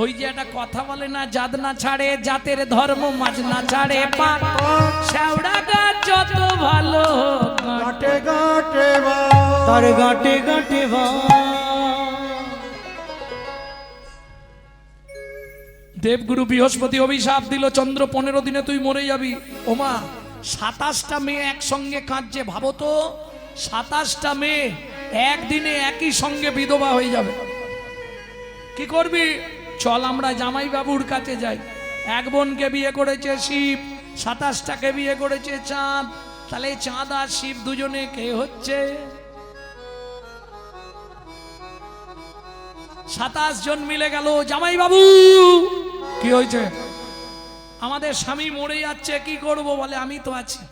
ওই যে একটা কথা বলে না, জাত না ছাড়ে জাতের ধর্ম, মাছ না ছাড়ে পাক, শেওড়া গাছ যত ভালো গাটে গাটে বা তার গাটে গাটে বা। দেবগুরু বৃহস্পতি অভিশাপ দিল, চন্দ্র 15 দিনে তুই মরে যাবি। ওমা, 27টা মেয়ে একসঙ্গে কাঁদছে। ভাবো তো, 27টা মেয়ে একদিনে একই সঙ্গে বিধবা হয়ে যাবে। কি করবি? চল আমরা জামাই বাবুর কাছে যাই। এক বোনকে বিয়ে করেছে শিব, 27টাকে বিয়ে করেছে চাঁদ। তাহলে চাঁদ আর শিব দুজনে কে হচ্ছে? 27 জন মিলে গেল, জামাই বাবু কি হয়েছে? আমাদের স্বামী মরে যাচ্ছে, কি করব? বলে আমি তো আছি।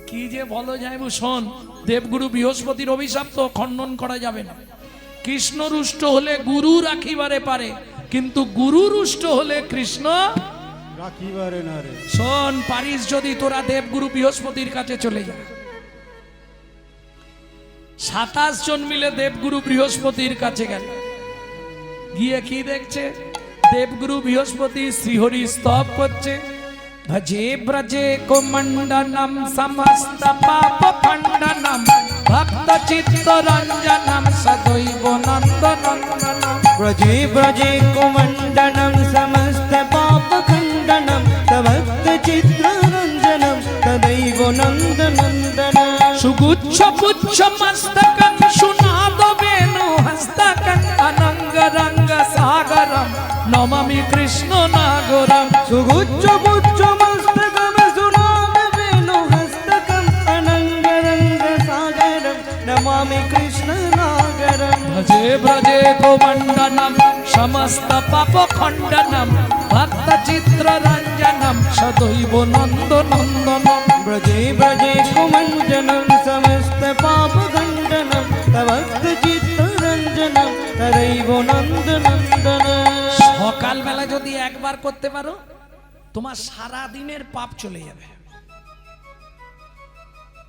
কি যে বলো যাইবু, শোন, দেবগুরু বৃহস্পতির অভিশাপ তো খণ্ডন করা যাবে না। কৃষ্ণ রুষ্ট হলে গুরু রাখিবারে পারে, কিন্তু গুরু রুষ্ট হলে কৃষ্ণ রাখিবারে না রে। শোন, পারিস যদি তোরা দেবগুরু বৃহস্পতির কাছে চলে যা। 27 জন মিলে দেবগুরু বৃহস্পতির কাছে গেল। গিয়ে কি দেখছে? দেবগুরু বৃহস্পতি শ্রীহরি স্তব করছে। ভজে ব্রজে কোমণ্ডনম সমস্ত পাপ খণ্ডনম ভক্ত চিত্ত রঞ্জনম সদৈব নন্দনন্দনম। ব্রজে ব্রজে কুমণ্ডনম সমস্ত পাপ খণ্ডনম ভক্ত চিত্র রঞ্জনম তদৈব নন্দনন্দনম। সুগুচ্ছ পুচ্ছ মস্তকং নমামি কৃষ্ণ নাগরম। সুগুচ্ছ পুচ্ছ মস্তকম সুনাদ বেণু হস্তকম অনঙ্গরঙ্গ সাগরম নমামি কৃষ্ণ নাগরম। ভজে ব্রজে গোমণ্ডনম সমস্ত পাপ খণ্ডনম ভক্ত চিত্র রঞ্জনম সদৈব নন্দ নন্দনম। ব্রজে ব্রজে কুমঞ্জনম সমস্ত পাপ খণ্ডনম ভক্ত চিত্ত রঞ্জনম তদৈব নন্দ নন্দনম। সকালবেলা যদি একবার করতে পারো তোমার সারা দিনের পাপ চলে যাবে,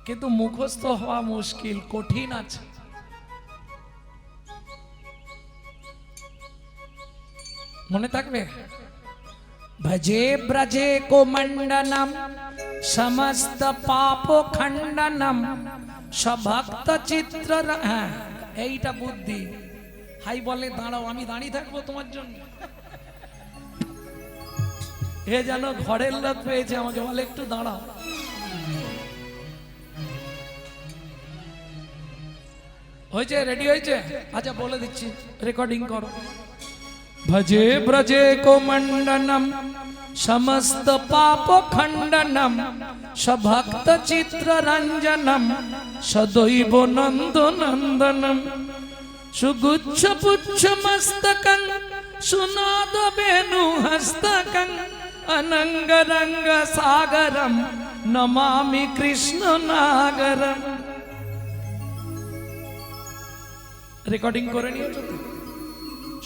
কিন্তু মুখস্থ হওয়া মুশকিল, কঠিন আছে। মনে থাকবে? ভজে ব্রজে কোমণ্ডনম সমস্ত পাপ খণ্ডনম সভক্ত চিত্র। হ্যাঁ, এইটা বুদ্ধি। হাই বলে দাঁড়াও, আমি দাঁড়িয়ে থাকবো তোমার জন্য। এ যেন ঘরের লোক পেয়েছে, আমাকে বলে একটু দাঁড়াও। হয়েছে? রেডি হয়েছে? আচ্ছা বলে দিচ্ছি, রেকর্ডিং করো। ভজে ব্রজে কোমণ্ডনম সমস্ত পাপ খণ্ডনম সভক্ত চিত্র রঞ্জনম সদৈব নন্দ নন্দনম। সুগুচ্ছ পুচ্ছ মস্তকং সুনাদ বেণু হস্তকং অনঙ্গ রঙ্গ সাগরম নমামি কৃষ্ণ নাগরম। রেকর্ডিং করে নিয়েছো তো?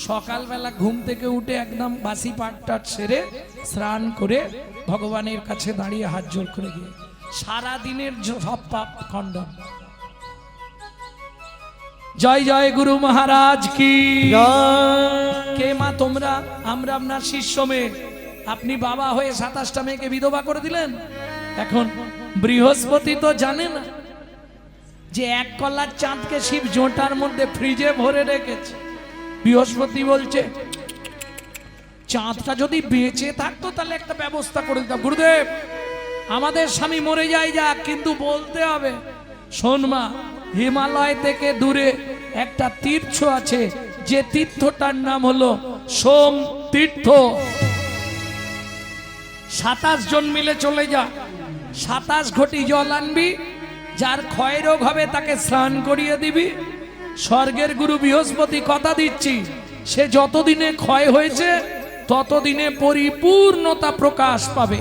সকালবেলা ঘুম থেকে উঠে একদম বাসি পাট টাট সেরে স্নান করে ভগবানের কাছে দাঁড়িয়ে হাত জোর করে গিয়ে সারা দিনের সব পাপ খণ্ডন। জয় জয় গুরু মহারাজ কি কে। মা তোমরা, আমরা আপনার শিষ্য মেয়ে, আপনি বাবা হয়ে 27টা মেয়েকে বিধবা করে দিলেন। এখন বৃহস্পতি তো জানে না যে এক কলার চাঁদকে শিব জোটার মধ্যে ফ্রিজে ভরে রেখেছে। বৃহস্পতি বলছে চাঁদটা যদি বেঁচে থাকতো তাহলে একটা ব্যবস্থা করে দিতাম। গুরুদেব আমাদের স্বামী মরে যায় যাক, কিন্তু বলতে হবে শোন মা, হিমালয় থেকে দূরে একটা তীর্থ আছে, যে তীর্থটার নাম হলো সোম তীর্থ। 27 জন মিলে চলে যা, 27 ঘটি জল আনবি, যার ক্ষয় রোগ হবে তাকে স্নান করিয়ে দিবি। স্বর্গের গুরু বৃহস্পতি কথা দিচ্ছি, সে যতদিনে ক্ষয় হয়েছে ততদিনে পরিপূর্ণতা প্রকাশ পাবে।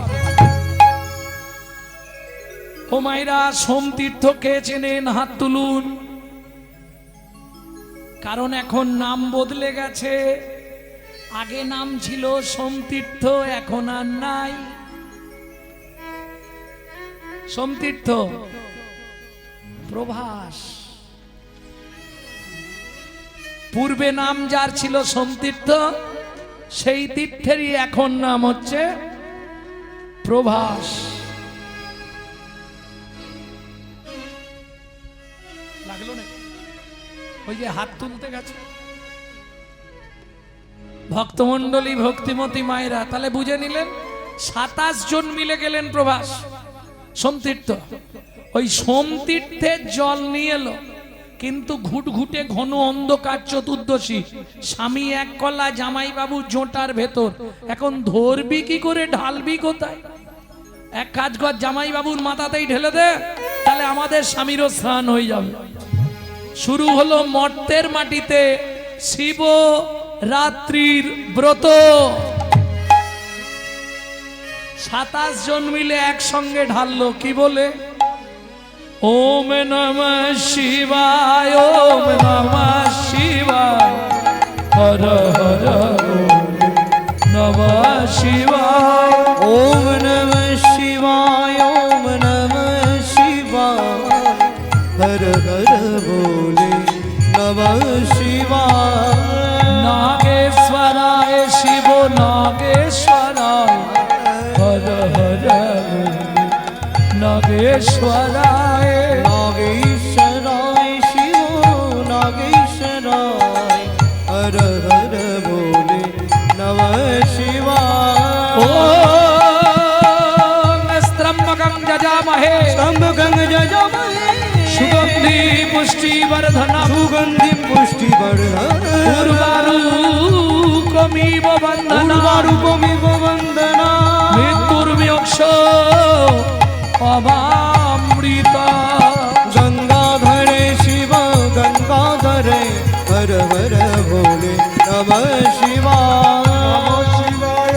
ও মায়েরা, সোম তীর্থ কে চেনেন? হাত তুলুন। কারণ এখন নাম বদলে গেছে, আগে নাম ছিল সোম তীর্থ, এখন আর নাই। সোম তীর্থ প্রভাস, পূর্বে নাম যার ছিল সোম তীর্থ, সেই তীর্থেরই এখন নাম হচ্ছে প্রভাস। লাগলো না? ওই যে হাত তুলতে গেছে ভক্তমন্ডলী, ভক্তিমতী মায়েরা, তাহলে বুঝে নিলেন 27 জন মিলে গেলেন প্রভাস সোমতীর্থ। ওই সোমতীর্থের জল নিয়ে এলো, কিন্তু ঘুটঘুটে ঘন অন্ধকার চতুর্দশী, স্বামী এক কলা, জামাইবাবু জোটার ভেতর। এখন ধরবি কি করে, ঢালবি কোথায়? এক কাজ কর, জামাইবাবুর মাথাতেই ঢেলে দে, তাহলে আমাদের স্বামীরও স্নান হয়ে যাবে। শুরু হলো মর্তের মাটিতে শিব রাত্রির ব্রত। 27 জন মিলে একসঙ্গে ঢাললো, কি বলে? ওম নমঃ শিবায়, ওম নমঃ শিবায়, হর হর নমঃ শিবায়, ওম নমঃ শিবায়, ওম নমঃ শিবায়, হর হর বলে নমঃ শিবায়। নাগেশ্বরায় শিব নাগেশ্বরায়, হর হর নাগেশ্বরায়, নাগেশ্বরায় শিব নাগেশ্বরায়, হর হর বলে নমঃ শিবায়। ওম স্তম্ভকং যজামহে স্তম্ভকং যজামহে সুগন্ধি पुष्टिवर्धनम् सुगन्धिं पुष्टिवर्धनम् उर्वारुकमिव वन्दना उर्वारुकमिव वन्दना मृत्युर्वियोक्ष अवामृता गंगाधरे शिव गंगाधरे हर हर भोले नमः शिवाय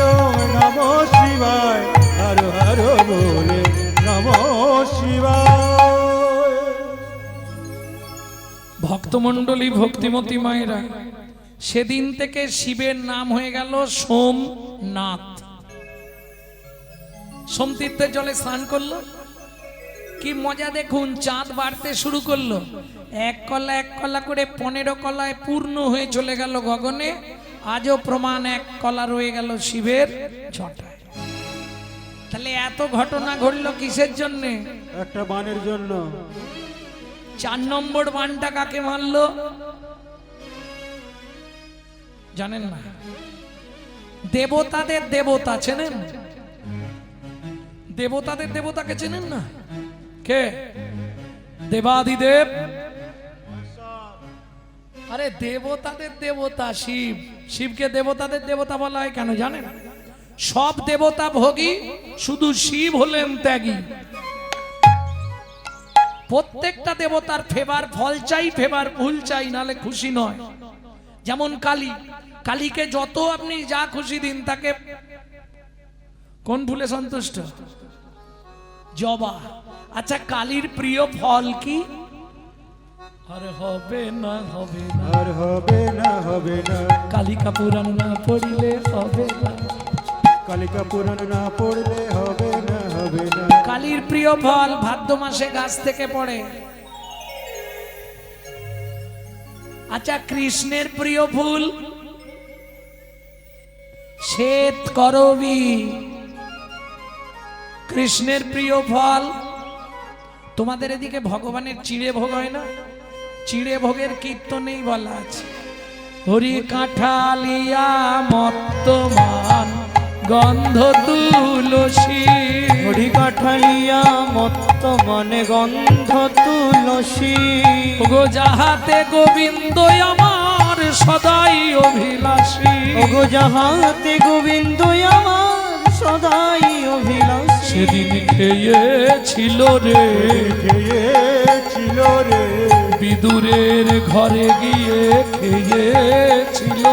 नमो शिवाय हर हर बोले नमो शिवाय। ভক্তমণ্ডলী ভক্তিমতী মায়েরা সেদিন থেকে শিবের নাম হয়ে গেল সোমনাথ। সোমতীর্থের জলে স্নান করলো, কি মজা দেখুন, চাঁদ বাড়তে শুরু করলো, এক কলা করে 15 কলায় পূর্ণ হয়ে চলে গেল গগনে। আজও প্রমাণ, এক কলা রয়ে গেল শিবের জটায়। তাহলে এত ঘটনা ঘটলো কিসের জন্যে? একটা বানের জন্য। 4 নম্বর বানটা কাকে মারলো জানেন না? দেবতাদের দেবতা চেনেন? দেবতাদের দেবতাকে চেনেন না? কে? দেবাদিদেব। আরে দেবতাদের দেবতা শিব। শিবকে দেবতাদের দেবতা বলা হয় কেন জানেন? সব দেবতা ভোগী, শুধু শিব হলেন ত্যাগী। প্রত্যেকটা দেবতার ফেভার ফল চাই, ফেভার ফুল চাই, নালে খুশি নয়। যেমন কালী, কালীকে যত আপনি যা খুশি দিন, তাকে কোন ফুলে সন্তুষ্ট? জবা। আচ্ছা, কালীর প্রিয় ফল কি? আরে হবে না, হবে না, আর হবে না, হবে না, কালিকা পুরাণ না পড়িলে হবে না, কালিকা পুরাণ না পড়লে হবে না, হবে না। কালীর প্রিয় ফল ভাদ্র মাসে গাছ থেকে পড়ে। আচ্ছা, কৃষ্ণের প্রিয় ফুল শ্বেত করবী। কৃষ্ণের প্রিয় ফল, তোমাদের এদিকে ভগবানের চিড়ে ভোগ হয় না? চিড়ে ভোগের কীর্তনেই বলা আছে, হরি কাঁঠালিয়া মত্তমান গন্ধ তুলসী। হরি কাঠালিয়া মত্ত মনে গন্ধ তুলসী। গো যাহাতে গোবিন্দ আমার সদাই অভিলাষী। ওগো যাহাতে গোবিন্দ আমার সদাই অভিলাষী। সেদিন খেয়েছিল রে, খেয়েছিল রে, বিদুরের ঘরে গিয়ে খেয়েছিল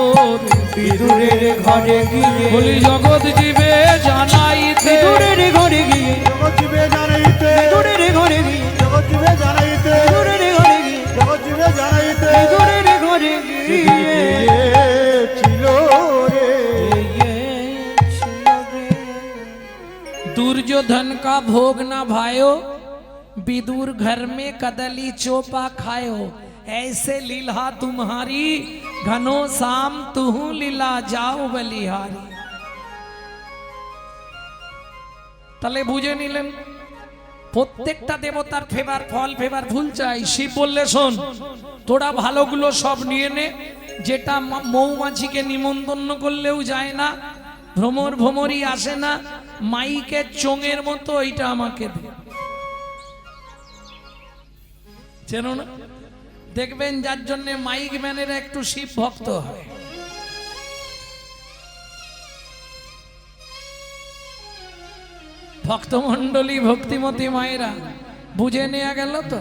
রে। বিদুরের ঘরে গিয়ে, বলি জগৎ জীবে জানাইতে, বিদুরের ঘরে গিয়ে, জগৎ জীবে জানাইতে, বিদুরের ঘরে গিয়ে, জগৎ জীবে জানাইতে, বিদুরের ঘরে গিয়ে, জগৎ জীবে জানাইতে, বিদুরের ঘরে গিয়ে খেয়েছিল রে। दुर्योधन का भोग न भायो, विदुर घर में कदली चोपा खायो। ऐसे लीला तुम्हारी, घनो शाम तुहु लीला जाओ बलिहारी। তাহলে বুঝে নিলেন, প্রত্যেকটা দেবতার ফেভার ফল, ফেভার ফুল চাই। শিব বললে শোন, তোরা ভালোগুলো সব নিয়ে নে, যেটা মৌমাছিকে নিমন্ত্রণ করলেও যায় না, ভ্রমর ভ্রমরই আসে না, মাইকের চোঙের মতো, ওইটা আমাকে দে। চেনো না? দেখবেন যার জন্য মাইক ম্যানেরা একটু শিব ভক্ত হয়। ভক্তমণ্ডলী ভক্তিমতী মায়েরা, বুঝে নেওয়া গেল তো,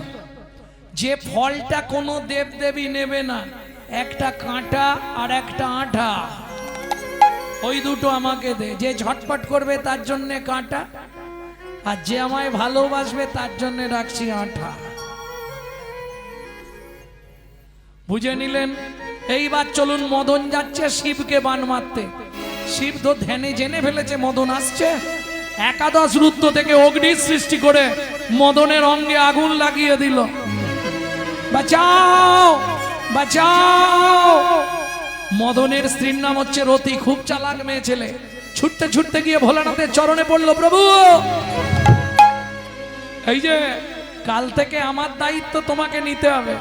যে ফলটা কোনো দেবদেবী নেবে না, একটা কাঁটা আর একটা আঠা, ওই দুটো আমাকে দে। যে ঝটপট করবে তার জন্যে কাঁটা, আর যে আমায় ভালোবাসবে তার জন্যে রাখছি আঠা। বুঝে নিলেন? এইবার চলুন, মদন যাচ্ছে শিবকে বান মারতে। শিব তো ধ্যানে জেনে ফেলেছে মদন আসছে, একাদশ রুদ্র থেকে অগ্নি সৃষ্টি করে মদনের অঙ্গে আগুন লাগিয়ে দিল। বাঁচাও, বাঁচাও। মদনের স্ত্রীর নাম হচ্ছে রতি, খুব চালাক মেয়ে ছেলে। ছুটতে ছুটতে গিয়ে ভোলানাথের চরণে পড়লো, প্রভু এই যে কাল থেকে আমার দায়িত্ব তোমাকে নিতে হবে।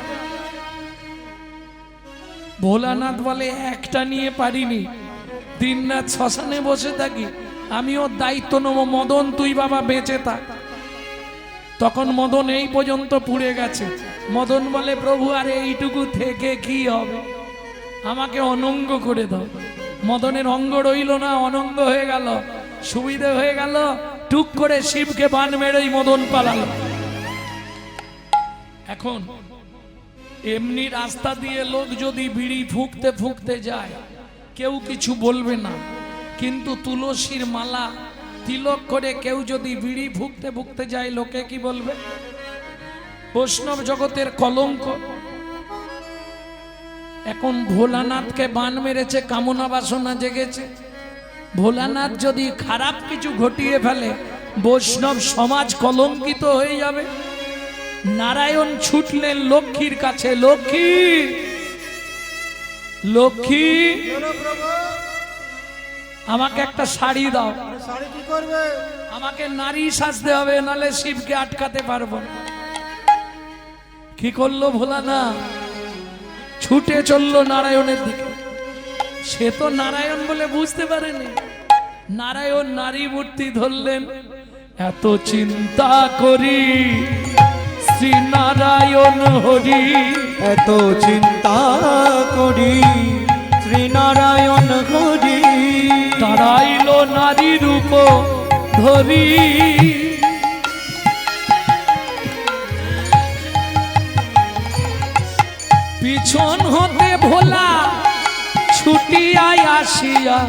ভোলানাথ বলে, একটা নিয়ে পারিনি, দিন রাত শ্মশানে বসে থাকি, আমি ওর দায়িত্ব নেবো। মদন তুই বাবা বেঁচে থাক, তখন মদন এই পর্যন্ত পুড়ে গেছে। মদন বলে, প্রভু আরে এইটুকু থেকে কি হবে, আমাকে অনঙ্গ করে দাও। মদনের অঙ্গ রইল না, অনঙ্গ হয়ে গেল, সুবিধে হয়ে গেল। টুক করে শিবকে বান মেরেই মদন পালালো। এখন এমনি রাস্তা দিয়ে লোক যদি বিড়ি ফুঁকতে ফুঁকতে যায় কেউ কিছু বলবে না, কিন্তু তুলসীর মালা তিলক করে কেউ যদি বিড়ি ফুঁকতে ফুঁকতে যায় লোকে কি বলবে? বৈষ্ণব জগতের কলঙ্ক। এখন ভোলানাথকে বান মেরেছে, কামনা বাসনা জেগেছে। ভোলানাথ যদি খারাপ কিছু ঘটিয়ে ফেলে বৈষ্ণব সমাজ কলঙ্কিত হয়ে যাবে। নারায়ণ ছুটলেন লক্ষ্মীর কাছে, লক্ষ্মী লক্ষ্মী আমাকে একটা শাড়ি দাও। শাড়ি কি করবে? আমাকে নারী সাজতে হবে, নালে শিবকে আটকাতে পারবো না। কি করলো ভোলানাথ? ছুটে চললো নারায়ণের দিকে। সে তো নারায়ণ বলে বুঝতে পারেনি। নারায়ণ নারী মূর্তি ধরলেন। এত চিন্তা করি শ্রী নারায়ণ হরি, এত চিন্তা করি শ্রীনারায়ণ হরি, তারাইল নারী রূপ ধরি। পিছন হতে ভোলা ছুটিয়া আসিয়া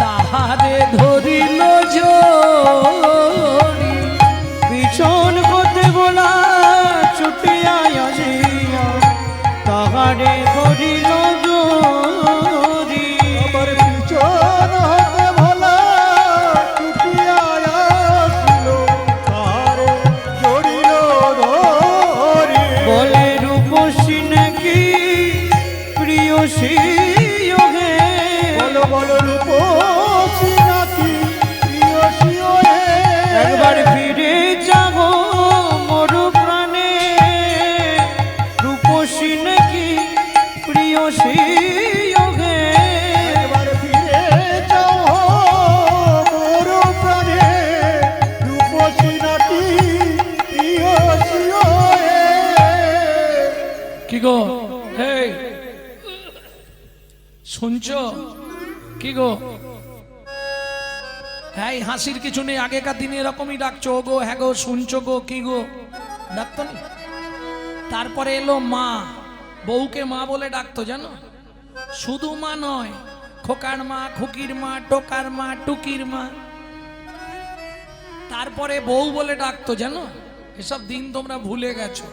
তাহারে ধরিল জড়ি। পিছন হতে বলা ছুটিয়া আসিয়া তাহারে ধরিল জড়ি। আবার পিছন হতে ভোলা ছুটিয়া আসিল, তাহারে জড়িল ধরি। বলে রূপসী নাকি প্রিয়সী হে, বলো বলো রূপসী নাকি প্রিয়সী হে। একবার ফিরে যাব মোর প্রাণে, রূপসী নাকি প্রিয়সী হে। একবার ফিরে যাও মোর প্রাণে, রূপসী নাকি প্রিয়সী হে। কি গো, এই শুনছো? কি গো, এই হাসির কিছু নেই। আগেকার দিনে এরকমই ডাকছো, ও গো, হ্যাঁ গো, শুনছো গো, কি গো, ডাকতো নি? তারপরে এলো মা, বউকে মা বলে ডাকতো জানো। শুধু মা নয়, খোকার মা, খুকির মা, টোকার মা, টুকির মা। তারপরে বউ বলে ডাকতো জানো। এসব দিন তোমরা ভুলে গেছো।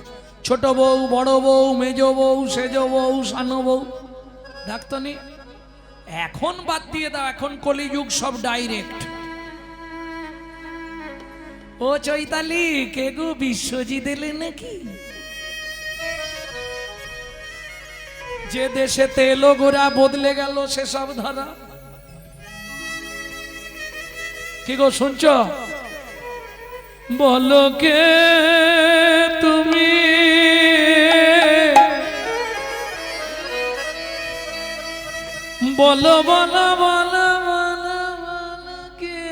ছোট বউ, বড় বউ, মেজ বউ, সেজ বউ, সানো বউ ডাকতো নি। এখন বাদ দিয়ে দাও, এখন কলিযুগ, সব ডাইরেক্ট। ও চৈতালি, কে গো, বিশ্বজিৎ এলে নাকি? যে দেশে তেল গোড়া বদলে গেল সেসব ধারা। কি গো, শুনছ? বলো কে তুমি, বলো বলো বলো বলো বলো কে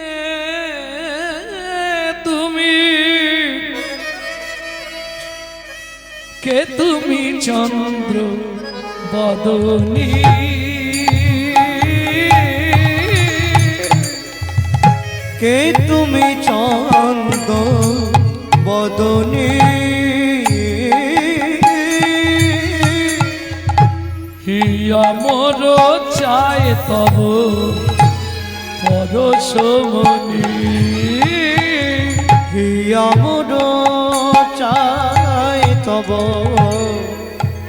তুমি, কে তুমি চন্দ্র বদনী, কে তুমি চন্দ বদনী, হিয়া মোর চায় তব পরশমণি, হিয়া মোর চায় তব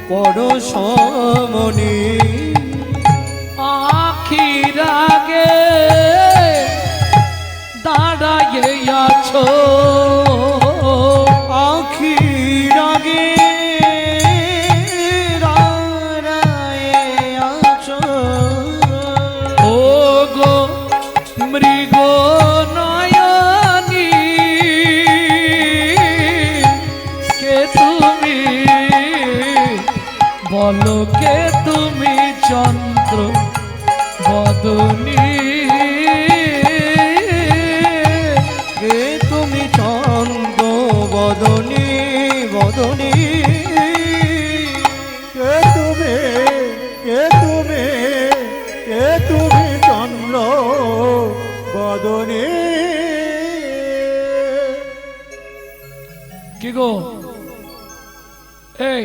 পরশমণি। আখির আগে দাঁড়াইয়ে আছো, আখির আগে দাঁড়ায়ে আছো, ও গো মৃগ নয়নী, কে তুমি, বলো কে তুমি চন্দ্র বদনী, কে তুমি চন্দ কি গো এই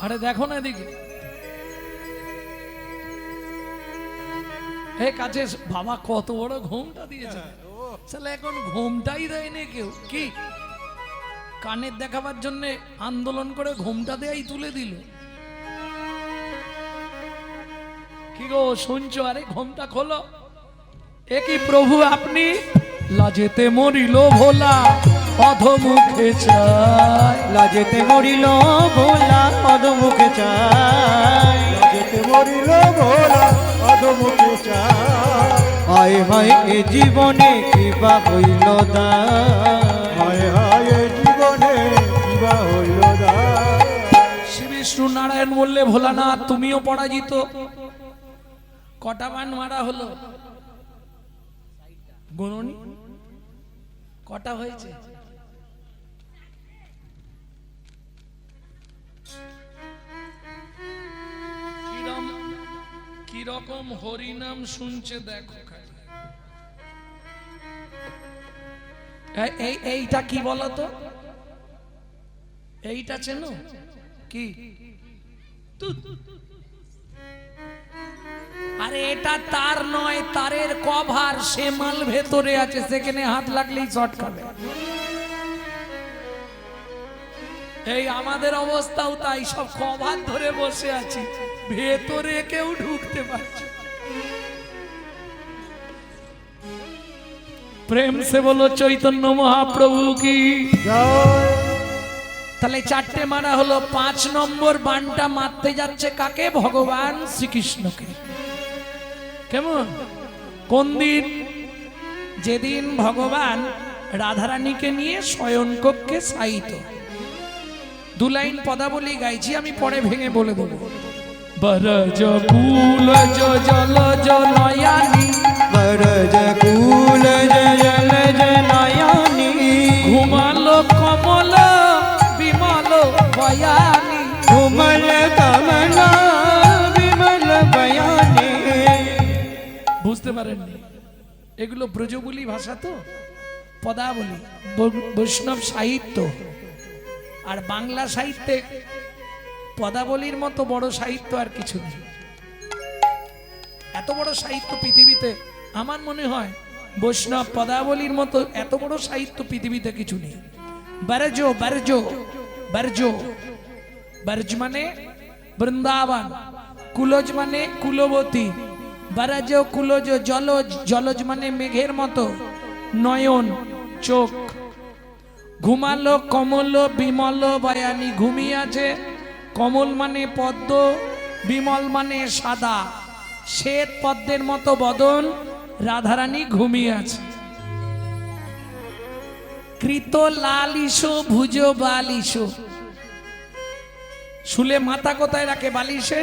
আরে দেখো না এদিকে এই কাছে বাবা কত বড় ঘুমটা দিয়েছে তাহলে এখন ঘুমটাই দেয়নি কেউ কি কানের দেখাবার জন্য আন্দোলন করে ঘুমটা দেয়াই তুলে দিল কি গো শুনছো আরে ঘুমটা খোলো এ কি প্রভু আপনি লাজেতে মরিল ভোলা অধমুখে চায় লাজেতে মরিল ভোলা অধমুখে চায় যেতে মরিল ভোলা অধমুখে চায় হায় হায় এ জীবনে কিবা হইল দায় হায় হায় এ জীবনে কিবা হইল দায় শ্রী বিষ্ণু নারায়ণ বললে ভোলানাথ তুমিও পরাজিত কটা বান মারা হলো গুণনি কটা হয়েছে কিরকম হরিনাম শুনছে দেখো খালি এইটা কি বলতো এইটা চেনো কি আরে এটা তার নয় তারের কভার সে মাল ভেতরে আছে সেখানে হাত লাগলেই শর্ট খাবে এই আমাদের অবস্থাও তাই সব কভার ধরে বসে আছি ভেতরে কেউ ঢুকতে পারছে প্রেম সে বলো চৈতন্য মহাপ্রভু কি জয় তাহলে চারটে মারা হলো 5 নম্বর বানটা মারতে যাচ্ছে কাকে ভগবান শ্রীকৃষ্ণকে কেমন কোন দিন যেদিন ভগবান রাধারানীকে নিয়ে শয়নকক্ষে শায়িত 2 লাইন পদাবলী গাইছি আমি পরে ভেঙে বলে দেবো বরজ কুলজ জলজ নয়ানি বরজ কুলজ জলজ নয়ানি ঘুমালো কমল বিমল বয়ানি ঘুমল কমলা বিমল বয়ানি বুঝতে পারেননি এগুলো ব্রজবুলি ভাষা তো পদাবলী বৈষ্ণব সাহিত্য আর বাংলা সাহিত্যে পদাবলীর মতো বড় সাহিত্য আর কিছু নেই এত বড় সাহিত্য পৃথিবীতে আমার মনে হয় বৈষ্ণব পদাবলীর মতো এত বড় সাহিত্য পৃথিবীতে কিছু নেই বরজো বরজো বরজো বরজ মানে বৃন্দাবন কুলজ মানে কুলবতী বরজ কুলজ জলজ জলজ মানে মেঘের মতো নয়ন চোখ ঘুমালো কমল বিমল বয়ানি ঘুমিয়ে আছে কমল মানে পদ্ম বিমল মানে সাদা শ্বেত পদ্মের মতো বদন রাধারানী ঘুমিয়ে আছে কৃত লালিশো ভুজ বালিশো শুলে মাথা কোথায় রাখে বালিশে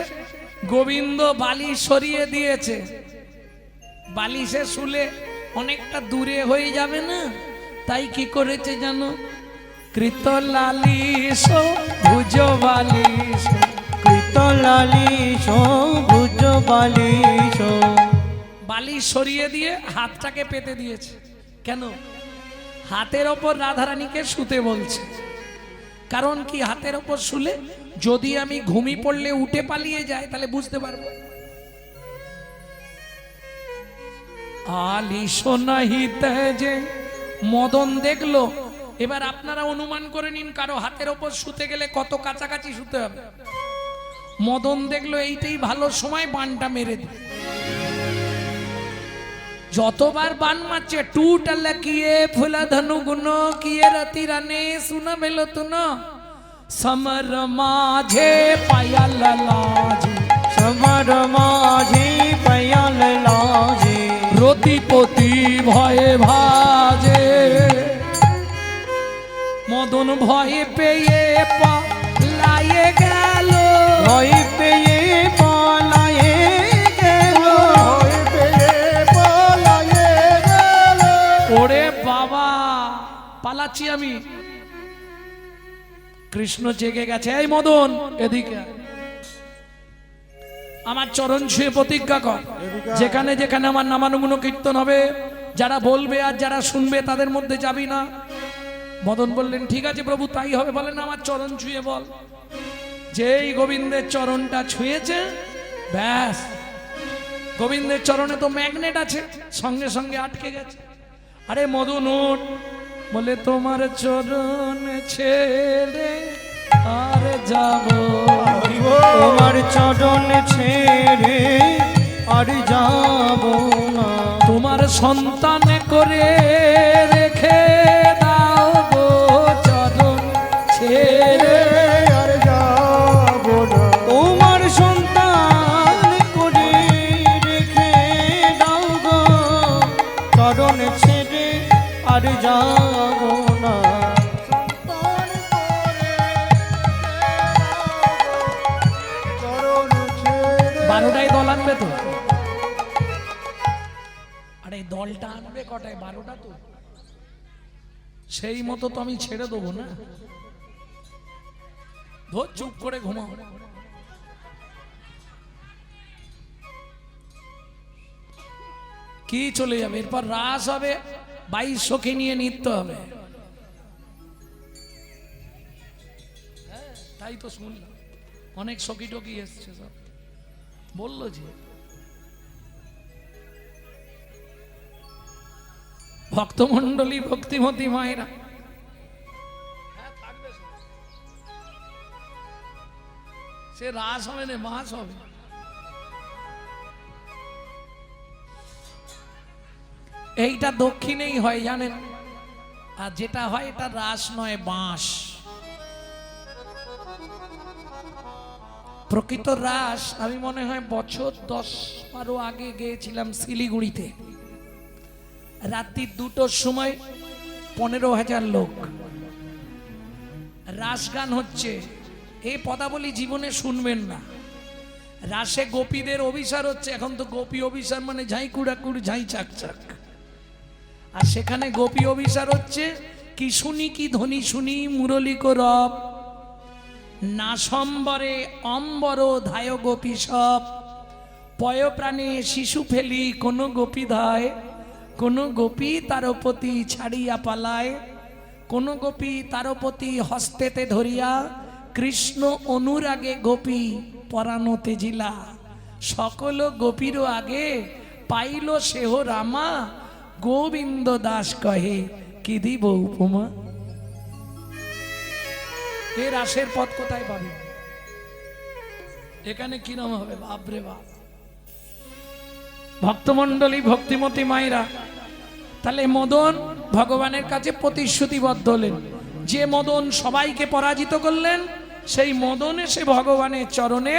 গোবিন্দ বালিশ সরিয়ে দিয়েছে বালিশে শুলে অনেকটা দূরে হয়ে যাবে না তাই কি করেছে জানো কৃত লালিশো ভুজ বালিশো কৃত লালিশো ভুজ বালিশো বালিশ সরিয়ে দিয়ে হাতটাকে পেতে দিয়েছে কেন হাতের ওপর রাধারানীকে শুতে বলছে কারণ কি হাতের ওপর শুলে যদি আমি ঘুমি পড়লে উঠে পালিয়ে যায় তাহলে বুঝতে পারবো আলিশো নাহি তেজে মদন দেখলো এবার আপনারা অনুমান করে নিন কারো হাতের ওপর শুতে গেলে কত কাছাকাছি শুতে হবে মদন দেখলো এইটাই ভালো সময় বানটা মেরে দিল যতবার বান মারছে টুটাল কিয়ে ফুলা ধনু গুণ কিয়ে রতি রানে শুনা বেলো তুন সমর মাঝে পায়াল লাজে সমর মাঝে পায়াল লাজে রতিপতি ভয়ে ভাজে মদন ভয়ে পেয়ে পালায়ে গেল ভয় পেয়ে পালায়ে গেল ভয় পেয়ে পালায়ে গেল ওরে বাবা পালাচ্ছি আমি কৃষ্ণ জেগে গেছে এই মদন এদিকে আয়। আমার চরণ ছুঁয়ে প্রতিজ্ঞা কর যেখানে যেখানে আমার নামানুগুণ কীর্তন হবে যারা বলবে আর যারা শুনবে তাদের মধ্যে যাবি না মদন বললেন ঠিক আছে প্রভু তাই হবে। বলেন আমার চরণ ছুঁয়ে বল। যেই গোবিন্দের চরণটা ছুঁয়েছে ব্যাস, গোবিন্দের চরণে তো ম্যাগনেট আছে, সঙ্গে সঙ্গে আটকে গেছে। আরে মদন উঠ, বলে তোমার চরণ ছেড়ে আর যাব, তোমার চরণ ছেড়ে আর যাব না, তোমার সন্তান করে রেখে দাও গো চরণ ছেড়ে আর যাব না, তোমার সন্তান করে রেখে দাও গো চরণ ছেড়ে আর যাব না। চরণ ছেড়ে 12টায় দল আনবে তো? আরে দলটা আনবে কটায়? 12টা তো, সেই মতো তো আমি ছেড়ে দেবো না। ধর চুপ করে ঘুমাও। কি চলে যাবে? এরপর রাস হবে, 22 সখী নিয়ে নৃত্য হবে। হ্যাঁ, তাই তো শুনলাম, অনেক সখী টকি এসছে, সব বললো যে ভক্তমন্ডলী ভক্তিমতী মায়েরা সে রাস হবে না মাস হবে। এইটা দক্ষিণেই হয় জানেন, আর যেটা হয় এটা রাস নয়, বাঁশ। প্রকৃত রাস আমি মনে হয় বছর 10-12 আগে গিয়েছিলাম শিলিগুড়িতে। রাত্রি 2টোর সময় 15,000 লোক, রাস গান হচ্ছে। এই পদাবলী জীবনে শুনবেন না। রাসে গোপীদের অভিসার হচ্ছে। এখন তো গোপী অভিসার মানে ঝাই কুড়াকুড় ঝাই চাকচাক, আর সেখানে গোপী অভিসার হচ্ছে কি শুনি কি ধ্বনি শুনি মুরলী রব না সম্বরে অম্বর ধায় গোপী সব, পয় প্রাণে শিশু ফেলি কোন গোপী ধায়, কোন গোপী তারপতি ছাড়িয়া পালায়, কোন গোপী তারপতি হস্তেতে ধরিয়া, কৃষ্ণ অনুরাগে গোপী পরানো তেজিলা, সকল গোপীর আগে পাইল সেহ রামা, গোবিন্দ দাস কহে কি দিব উপমা। এর রাসের পথ কোথায় পাবে? এখানে কি নাম হবে? বাপরে বাপ। ভক্তমন্ডলী ভক্তিমতী মায়েরা, তাহলে মদন ভগবানের কাছে প্রতিশ্রুতিবদ্ধ হলেন। যে মদন সবাইকে পরাজিত করলেন, সেই মদন এসে ভগবানের চরণে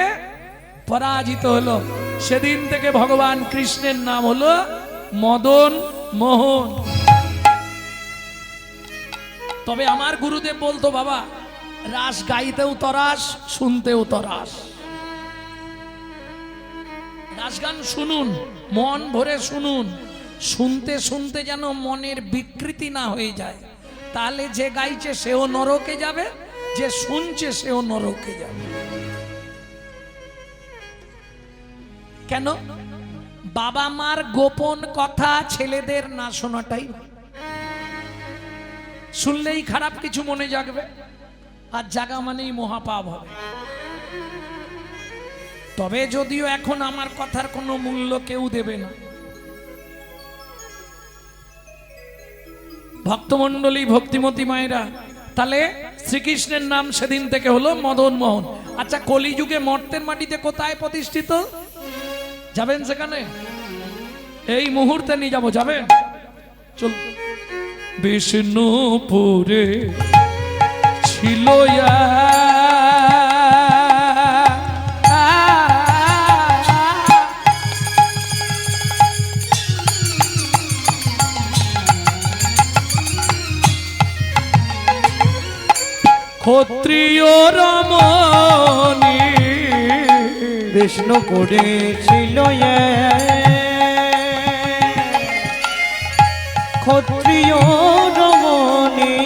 পরাজিত হলো। সেদিন থেকে ভগবান কৃষ্ণের নাম হলো মদন মোহন। তবে আমার গুরুদেব বলতো, বাবা রাস গাইতেও তরাস, শুনতেও তরাস। রাস গান শুনুন, মন ভরে শুনুন, শুনতে শুনতে যেন মনের বিকৃতি না হয়ে যায়। তাহলে যে গাইছে সেও নরকে যাবে, যে শুনছে সেও নরকে যাবে। কেন? বাবা মার গোপন কথা ছেলেদের না শোনাটাই, শুনলেই খারাপ কিছু মনে জাগবে, আর জাগা মানেই মহাপাপ হবে। তবে যদিও এখন আমার কথার কোনো মূল্য কেউ দেবে না। ভক্তমন্ডলী ভক্তিমতী মায়েরা, তাহলে শ্রীকৃষ্ণের নাম সেদিন থেকে হলো মদন মোহন। আচ্ছা, কলিযুগে মর্তের মাটিতে কোথায় প্রতিষ্ঠিত? যাবেন সেখানে? এই মুহূর্তে নিয়ে যাবো, যাবেন? চল। বিষ্ণুপুরে ছিল ক্ষত্রিয় রমণী, বিষ্ণুপুরে ছিল ক্ষত্রিয় রমণী,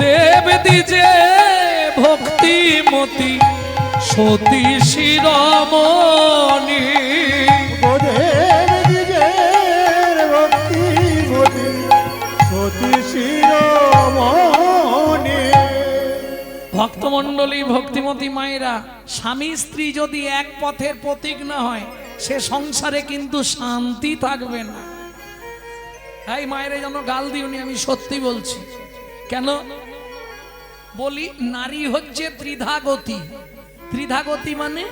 দেব দিজে ভক্তিমতী সতী শিরোমণি, গোদেব বিজয়ের ভক্তি মতি সতী শিরোমণি। ভক্তমণ্ডলী ভক্তিমতী মায়েরা, স্বামী স্ত্রী যদি এক পথের প্রতীক না হয় সে সংসারে কিন্তু শান্তি থাকবে না। এই মায়েরা যেন গাল দিওনি, আমি সত্যি বলছি। কেন বলি, নারী হচ্ছে ত্রিধাগতি। ত্রিধাগতি মানে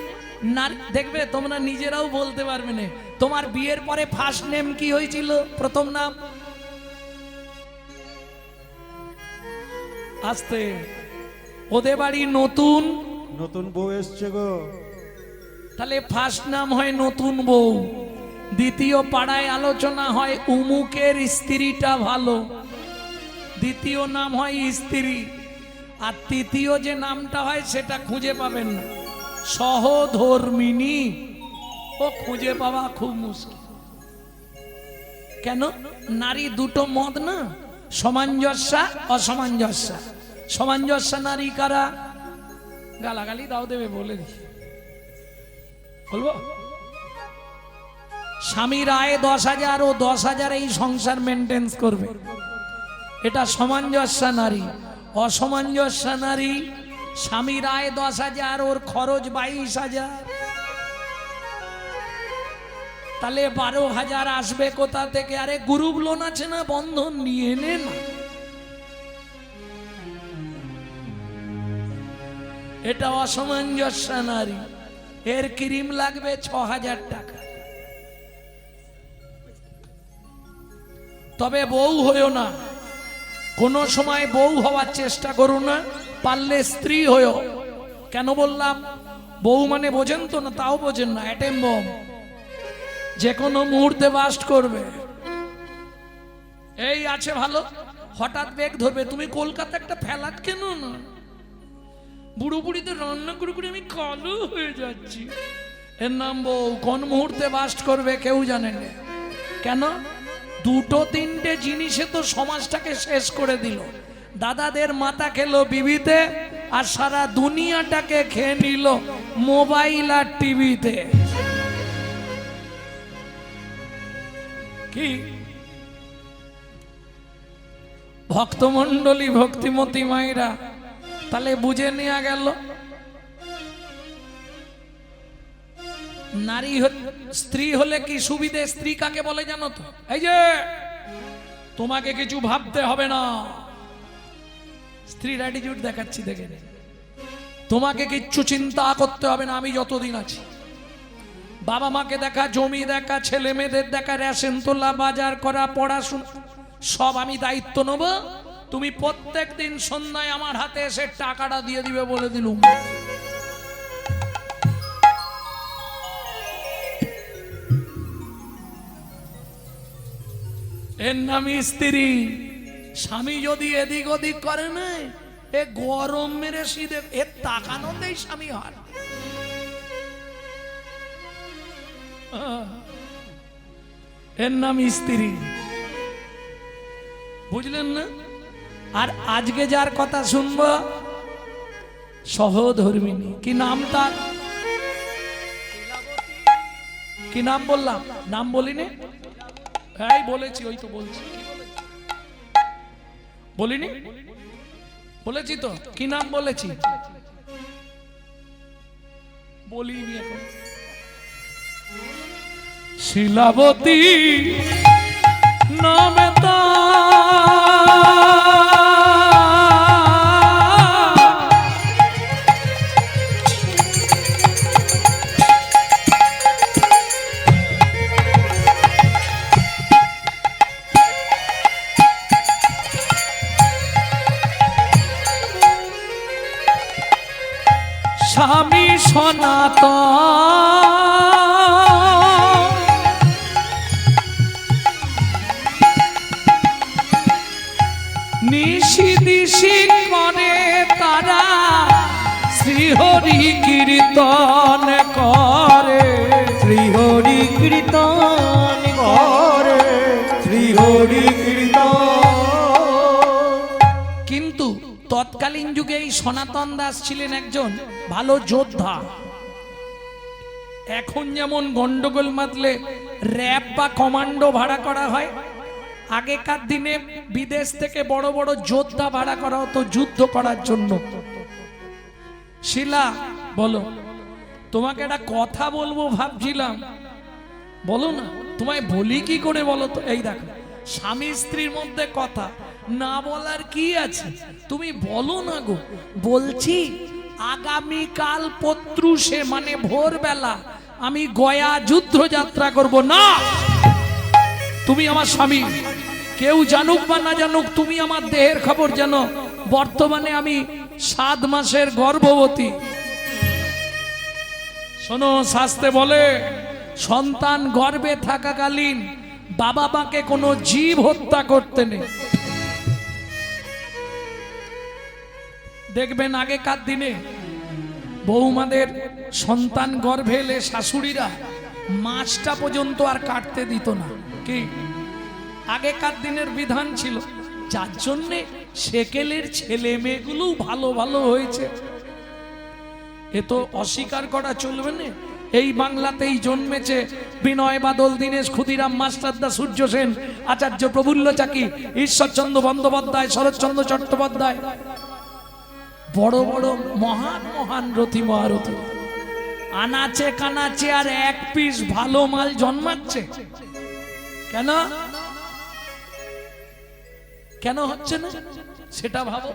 নারী, দেখবে তোমরা নিজেরাও বলতে পারবে না। তোমার বিয়ের পরে ফার্স্ট নেম কি হয়েছিল? প্রথম নাম আস্তে, ওদের বাড়ি নতুন নতুন বউ এসছে গো। তাহলে ফার্স্ট নাম হয় নতুন বউ। দ্বিতীয় পাড়ায় আলোচনা হয় উমুকের স্ত্রীটা ভালো, দ্বিতীয় নাম হয় স্ত্রী। আর তৃতীয় যে নামটা হয় সেটা খুঁজে পাবেন না, সহধর্মিনী। ও খুঁজে পাওয়া খুব মুশকিল। কেন? নারী দুটো মত না, সামঞ্জস্যা অসামঞ্জস্যা। সামঞ্জস্য নারী কারা? গালাগালি দাও দেবে বলে দি, বলবো। স্বামীর আয় 10,000 ও 10,000 এই সংসার মেনটেন্স করবে, এটা সামঞ্জস্য নারী। অসামঞ্জস্য নারী, স্বামীর আয় 10,000 ওর খরচ 22,000, তাহলে 12,000 আসবে কোথা থেকে? আরে গ্রুপ লোন আছে না, বন্ধন নিয়ে নে না। এটা অসামঞ্জস্য নারী। এর ক্রিম লাগবে 6,000 টাকা। তবে বউ হয়েও না, কোন সময় বউ হওয়ার চেষ্টা করো না, পারলে স্ত্রী হয়েও। কেন বললাম? বউ মানে বোঝেন তো না? তাও বোঝেন না, অ্যাটেম বম, যে কোনো মুহূর্তে বাস্ট করবে। এই আছে ভালো, হঠাৎ বেগ ধরবে। তুমি কলকাতা একটা ফ্ল্যাট কেন না? বুড়ো বুড়িতে রান্না করে করে আমি কালো হয়ে যাচ্ছি। এর নাম বউ। কোন মুহূর্তে বাস্ট করবে কেউ জানে না। কেন? দুটো তিনটে জিনিসে তো সমাজটাকে শেষ করে দিল। দাদাদের মাথা খেলো বিবিতে, আর সারা দুনিয়াটাকে খেয়ে নিল মোবাইল আর টিভিতে। কি ভক্তমণ্ডলী ভক্তিমতী মায়েরা, তাহলে বুঝে নেওয়া গেল নারী স্ত্রী হলে কি সুবিধে। স্ত্রী কাকে বলে জানো তো? এই যে তোমাকে কিছু ভাবতে হবে না, স্ত্রীর অ্যাটিটিউড দেখাচ্ছি, দেখে তোমাকে কিচ্ছু চিন্তা করতে হবে না, আমি যতদিন আছি। বাবা মাকে দেখা, জমি দেখা, ছেলে মেয়েদের দেখা, রেশন তোলা, বাজার করা, পড়াশোনা, সব আমি দায়িত্ব নেব। তুমি প্রত্যেক দিন সন্ধ্যায় আমার হাতে এসে টাকাটা দিয়ে দিবে বলে দিলুম। এর নাম স্ত্রী। স্বামী যদি এদিক ওদিক করে না, এ গরম মেরে শীতে এর তাকানোতেই স্বামী হয়। এর নাম স্ত্রী, বুঝলেন না? আর আজকে যার কথা শুনবো সহধর্মিনী। কি নাম তার? কি নাম বললাম? নাম বলিনি? হ্যাঁ বলেছি, ওই তো বলছি। বলিনি? বলেছি তো। কি নাম বলেছি? বলিনি এখন। শিলাবতী নামে স্বামী সনাতন, নিশি দিশি করে তারা শ্রীহরি কীর্তন করে। শ্রীহরি কীর্তন করে, শ্রীহরি কীর্তন। কিন্তু তৎকালীন যুগে এই সনাতন দাস ছিলেন একজন ভালো যোদ্ধা। এখন যেমন গন্ডগোল মাতলে র্যাব বা কমান্ডো ভাড়া করা হয়, আগেকার দিনে বিদেশ থেকে বড় বড় যোদ্ধা ভাড়া করা হতো যুদ্ধ করার জন্য। শিলা বলো, তোমাকে একটা কথা বলবো ভাবছিলাম, বলো না। তোমায় বলি কি করে বলো তো? এই দেখো, স্বামী স্ত্রীর মধ্যে কথা না বলার কি আছে, তুমি বলো না গো। বলছি আগামীকাল পত্রুষে মানে ভোরবেলা আমি গয়া যুদ্ধ যাত্রা করব। না, তুমি আমার স্বামী, কেউ জানুক বা না জানুক, তুমি আমার দেহের খবর জানো। বর্তমানে আমি 7 মাসের গর্ভবতী। শোনো, শাস্ত্রে বলে সন্তান গর্ভে থাকাকালীন বাবা মাকে কোনো জীব হত্যা করতে নেই। দেখবেন আগেকার দিনে বৌমাদের সন্তান গর্ভে এলে শাশুড়িরা মাছটা পর্যন্ত আর কাটতে দিত না। কি আগেকার দিনের বিধান ছিল, যার জন্যে সেকেলের ছেলে মেয়েগুলো ভালো ভালো হয়েছে। এ তো অস্বীকার করা চলবে না। এই বাংলাতেই জন্মেছে বিনয় বাদল, দীনেশ ক্ষুদিরাম, মাস্টারদা, সূর্য সেন, আচার্য প্রফুল্ল চাকি, ঈশ্বরচন্দ্র বন্দ্যোপাধ্যায়, শরৎচন্দ্র চট্টোপাধ্যায়, বড় বড় মহান মহান রথী মহারথী। আনাচে কানাচে আর এক পিস ভালো মাল জন্মাচ্ছে কেন? কেন হচ্ছে না সেটা ভাবো।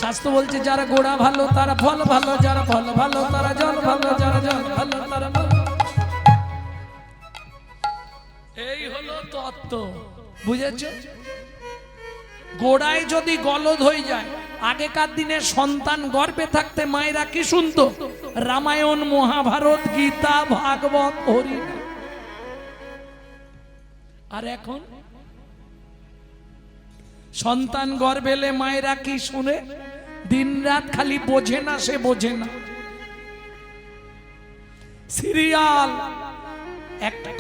শাস্ত্র বলছে যারা গোড়া ভালো তারা ফল ভালো, যারা ফল ভালো তারা জল ভালো, যারা জল ভালো তারা ভালো। এই হলো তত্ত্ব, বুঝেছ? গোড়ায় যদি গলদ হয়ে যায়, আগেকার দিনে সন্তান গর্ভে থাকতে মায়েরা কি শুনতো? রামায়ণ, মহাভারত, গীতা, ভাগবত, হরি। আর এখন সন্তান গর্ভে এলে মায়েরা কি শুনে? দিনরাত খালি বোঝে না, সে বোঝে না। সিরিয়াল।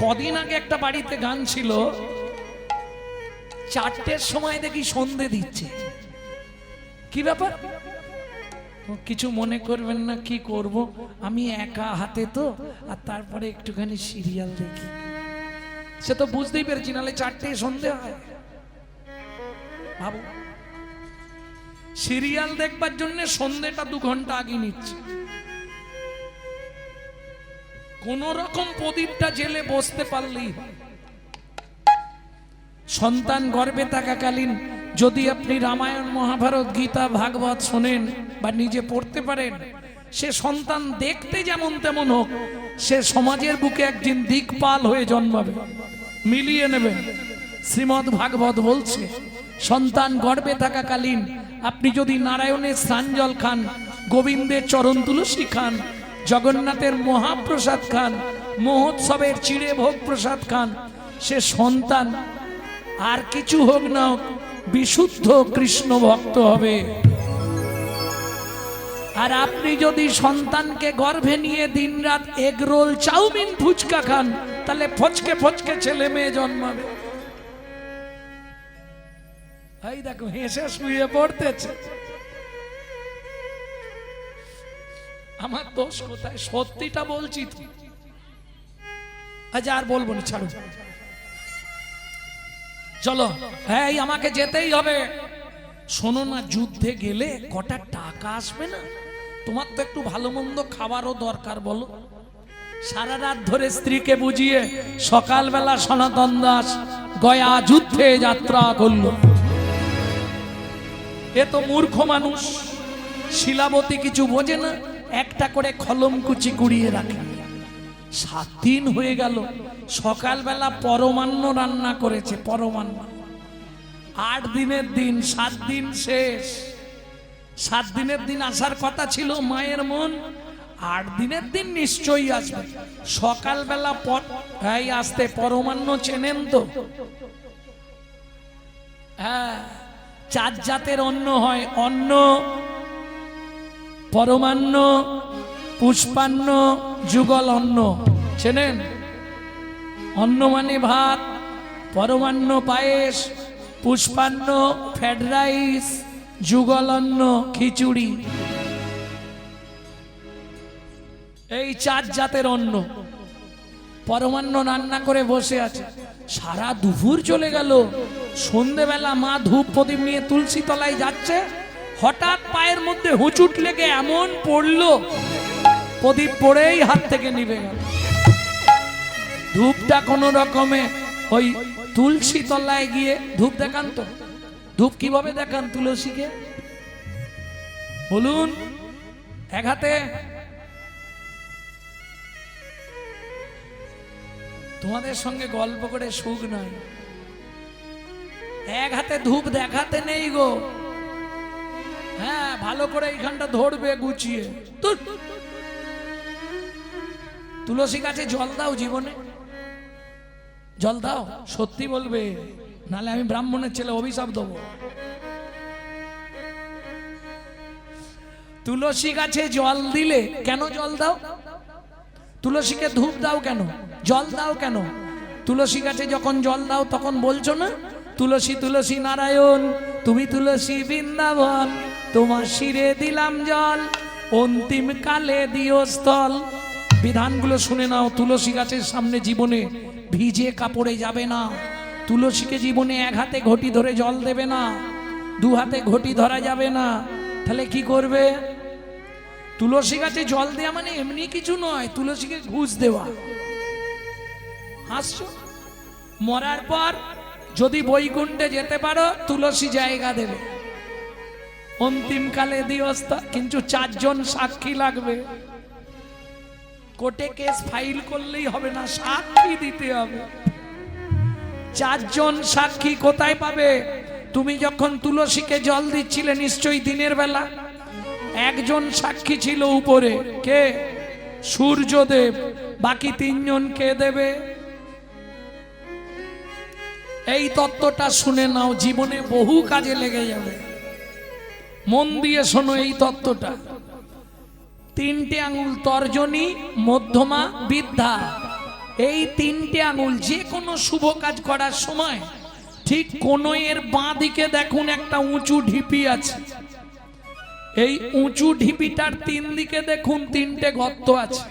কদিন আগে একটা বাড়িতে গান ছিল, 4টের সময় দেখি সন্ধে দিচ্ছে। কি ব্যাপার? কিছু মনে করবেন না, কি করব, আমি একা হাতে তো, আর তারপরে একটুখানি সিরিয়াল দেখি। সে তো বুঝতেই পেরেছি, নাহলে 4টে সন্ধে হয়। ভাবো, সিরিয়াল দেখবার জন্য সন্ধেটা 2 ঘন্টা আগে নিচ্ছে। কোন রকম প্রদীপটা জেলে বসতে পারলেই হয়। সন্তান গর্ভে থাকাকালীন যদি আপনি রামায়ণ, মহাভারত, গীতা, ভাগবত শোনেন বা নিজে পড়তে পারেন, সে সন্তান দেখতে যেমন তেমন হোক, সে সমাজের বুকে একদিন দিকপাল হয়ে জন্মাবে। মিলিয়ে নেবেন। শ্রীমদ্ ভাগবত বলছে, সন্তান গর্ভে থাকাকালীন আপনি যদি নারায়ণের স্নানজল খান, গোবিন্দের চরণ তুলসী খান, জগন্নাথের মহাপ্রসাদ খান, মহোৎসবের চিড়ে ভোগ প্রসাদ খান, সে সন্তান আর কিছু হোক না হোক বিশুদ্ধ কৃষ্ণ ভক্ত হবে। আর আপনি যদি সন্তানকে গর্ভে নিয়ে দিনরাত এগরোল, চাউমিন, ফুচকা খান, তাহলে ফচকে ফচকে ছেলে মেয়ে জন্মাবে। এই দেখো, হেসে শুয়ে পড়তেছে। আমার দোষ কোথায়? সত্যিটা বলছি তো। আচ্ছা, আর বলবো না, ছাড়ো। চলো, হ্যাঁ, আমাকে যেতেই হবে। শোনো না, যুদ্ধে গেলে কটা টাকা আসবে না? তোমার তো একটু ভালো মন্দ খাবারও দরকার, বলো। সারা রাত ধরে স্ত্রীকে বুঝিয়ে সকালবেলা সনাতন দাস গয়া যুদ্ধে যাত্রা করলো। এ তো মূর্খ মানুষ, শিলাবতী কিছু বোঝে না, একটা করে কলম কুচি কুড়িয়ে রাখে। 7 দিন হয়ে গেল, সকালবেলা পরমান্ন রান্না করেছে, পরমান্ন। 8 দিনের দিন, 7 দিন শেষ। 7 দিনের দিন আসার কথা ছিল মায়ের মন, 8 দিনের দিন নিশ্চয়ই আসবে। সকালবেলা এই আসতে পরমান্ন চেনেন তো? হ্যাঁ, 4 জাতের অন্ন হয়। অন্ন, পরমান্ন, পুষ্পান্ন, যুগল অন্ন। চেনেন? অন্ন মানে ভাত, পরমান্ন পায়েস, পুষ্পান্ন ফ্রাইড রাইস, যুগল অন্ন খিচুড়ি। এই 4 জাতের অন্ন। পরমান্ন রান্না করে বসে আছে, সারা দুপুর চলে গেল। সন্ধেবেলা মা ধূপ প্রদীপ নিয়ে তুলসী তলায় যাচ্ছে, হঠাৎ পায়ের মধ্যে হুঁচুট লেগে এমন পড়লো, প্রদীপ পড়েই হাত থেকে নিভে গেল। ধূপটা কোন রকমে ওই তুলসী তলায় গিয়ে ধূপ দেখান তো, ধূপ কিভাবে দেখান তুলসীকে বলুন? এক হাতে, তোমাদের সঙ্গে গল্প করে সুখ নাই, এক হাতে ধূপ দেখাতে নেই গো। হ্যাঁ, ভালো করে এইখানটা ধরবে গুছিয়ে। তুলসী গাছে জল দাও, জীবনে জল দাও, সত্যি বলবে, নালে আমি ব্রাহ্মণের ছেলে অভিশাপ দেবো। তুলসী গাছে জল দিলে কেন জল দাও? তুলসীকে ধূপ দাও কেন, জল দাও কেন? তুলসী গাছে যখন জল দাও তখন বলছো না, তুলসী তুলসী নারায়ণ, তুমি তুলসী বৃন্দাবন, তোমার শিরে দিলাম জল, অন্তিম কালে দিও স্থল। বিধানগুলো শুনে নাও। তুলসী গাছের সামনে জীবনে ভিজে কাপড়ে যাবে না। তুলসীকে জীবনে এক হাতে ঘটি ধরে জল দেবে না, দু হাতে ঘটি ধরা যাবে না। তাহলে কি করবে? তুলসী গাছে জল দেওয়া মানে এমনি কিছু নয়, তুলসীকে ঘুষ দেওয়া। হাসছো? মরার পর যদি বৈকুণ্ঠে যেতে পারো, তুলসী জায়গা দেবে। অন্তিমকালে দিওস্তা, কিন্তু 4 জন সাক্ষী লাগবে। কোর্টে কেস ফাইল করলেই হবে না, সাক্ষী দিতে হবে। 4 জন সাক্ষী কোথায় পাবে? তুমি যখন তুলসীকে জল দিচ্ছিলে নিশ্চয়ই দিনের বেলা, একজন সাক্ষী ছিল উপরে, কে? সূর্যদেব। বাকি 3 জন কে দেবে? এই তত্ত্বটা শুনে নাও, জীবনে বহু কাজে লেগে যাবে। মন দিয়ে শোনো এই তত্ত্বটা। 3টে আঙুল তর্জনী, মধ্যমা, বৃদ্ধা, এই 3টে আঙুল যে কোনো শুভ কাজ করার সময় ঠিক কোণের বাঁ দিকে দেখুন একটা উঁচু ঢিপি আছে। এই উঁচু ঢিপিটার 3 দিকে দেখুন 3টে গর্ত আছে।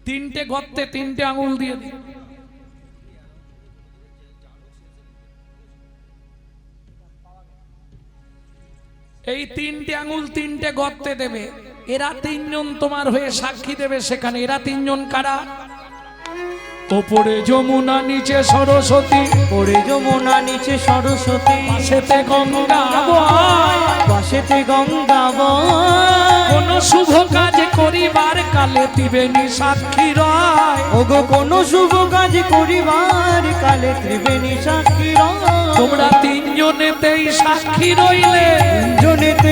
3টে গর্তে 3টে আঙুল দিয়ে দিন। এই 3টে আঙুল 3টে গর্তে দেবে। এরা 3 জন তোমার হয়ে সাক্ষী দেবে সেখানে। এরা 3 জন কারা? ওপরে যমুনা, নিচে সরস্বতী, ওরে যমুনা নিচে সরস্বতী, পাশেতে গঙ্গা বয়, পাশেতে গঙ্গা বয়। কোন শুভ কাজ করিবার কালে ত্রিবেণী সাক্ষী রয়। ওগো কোন শুভ কাজ করিবার কালে ত্রিবেণী সাক্ষী রয়। তোমরা 3 জনেতেই সাক্ষী রইলে, 3 জনেতে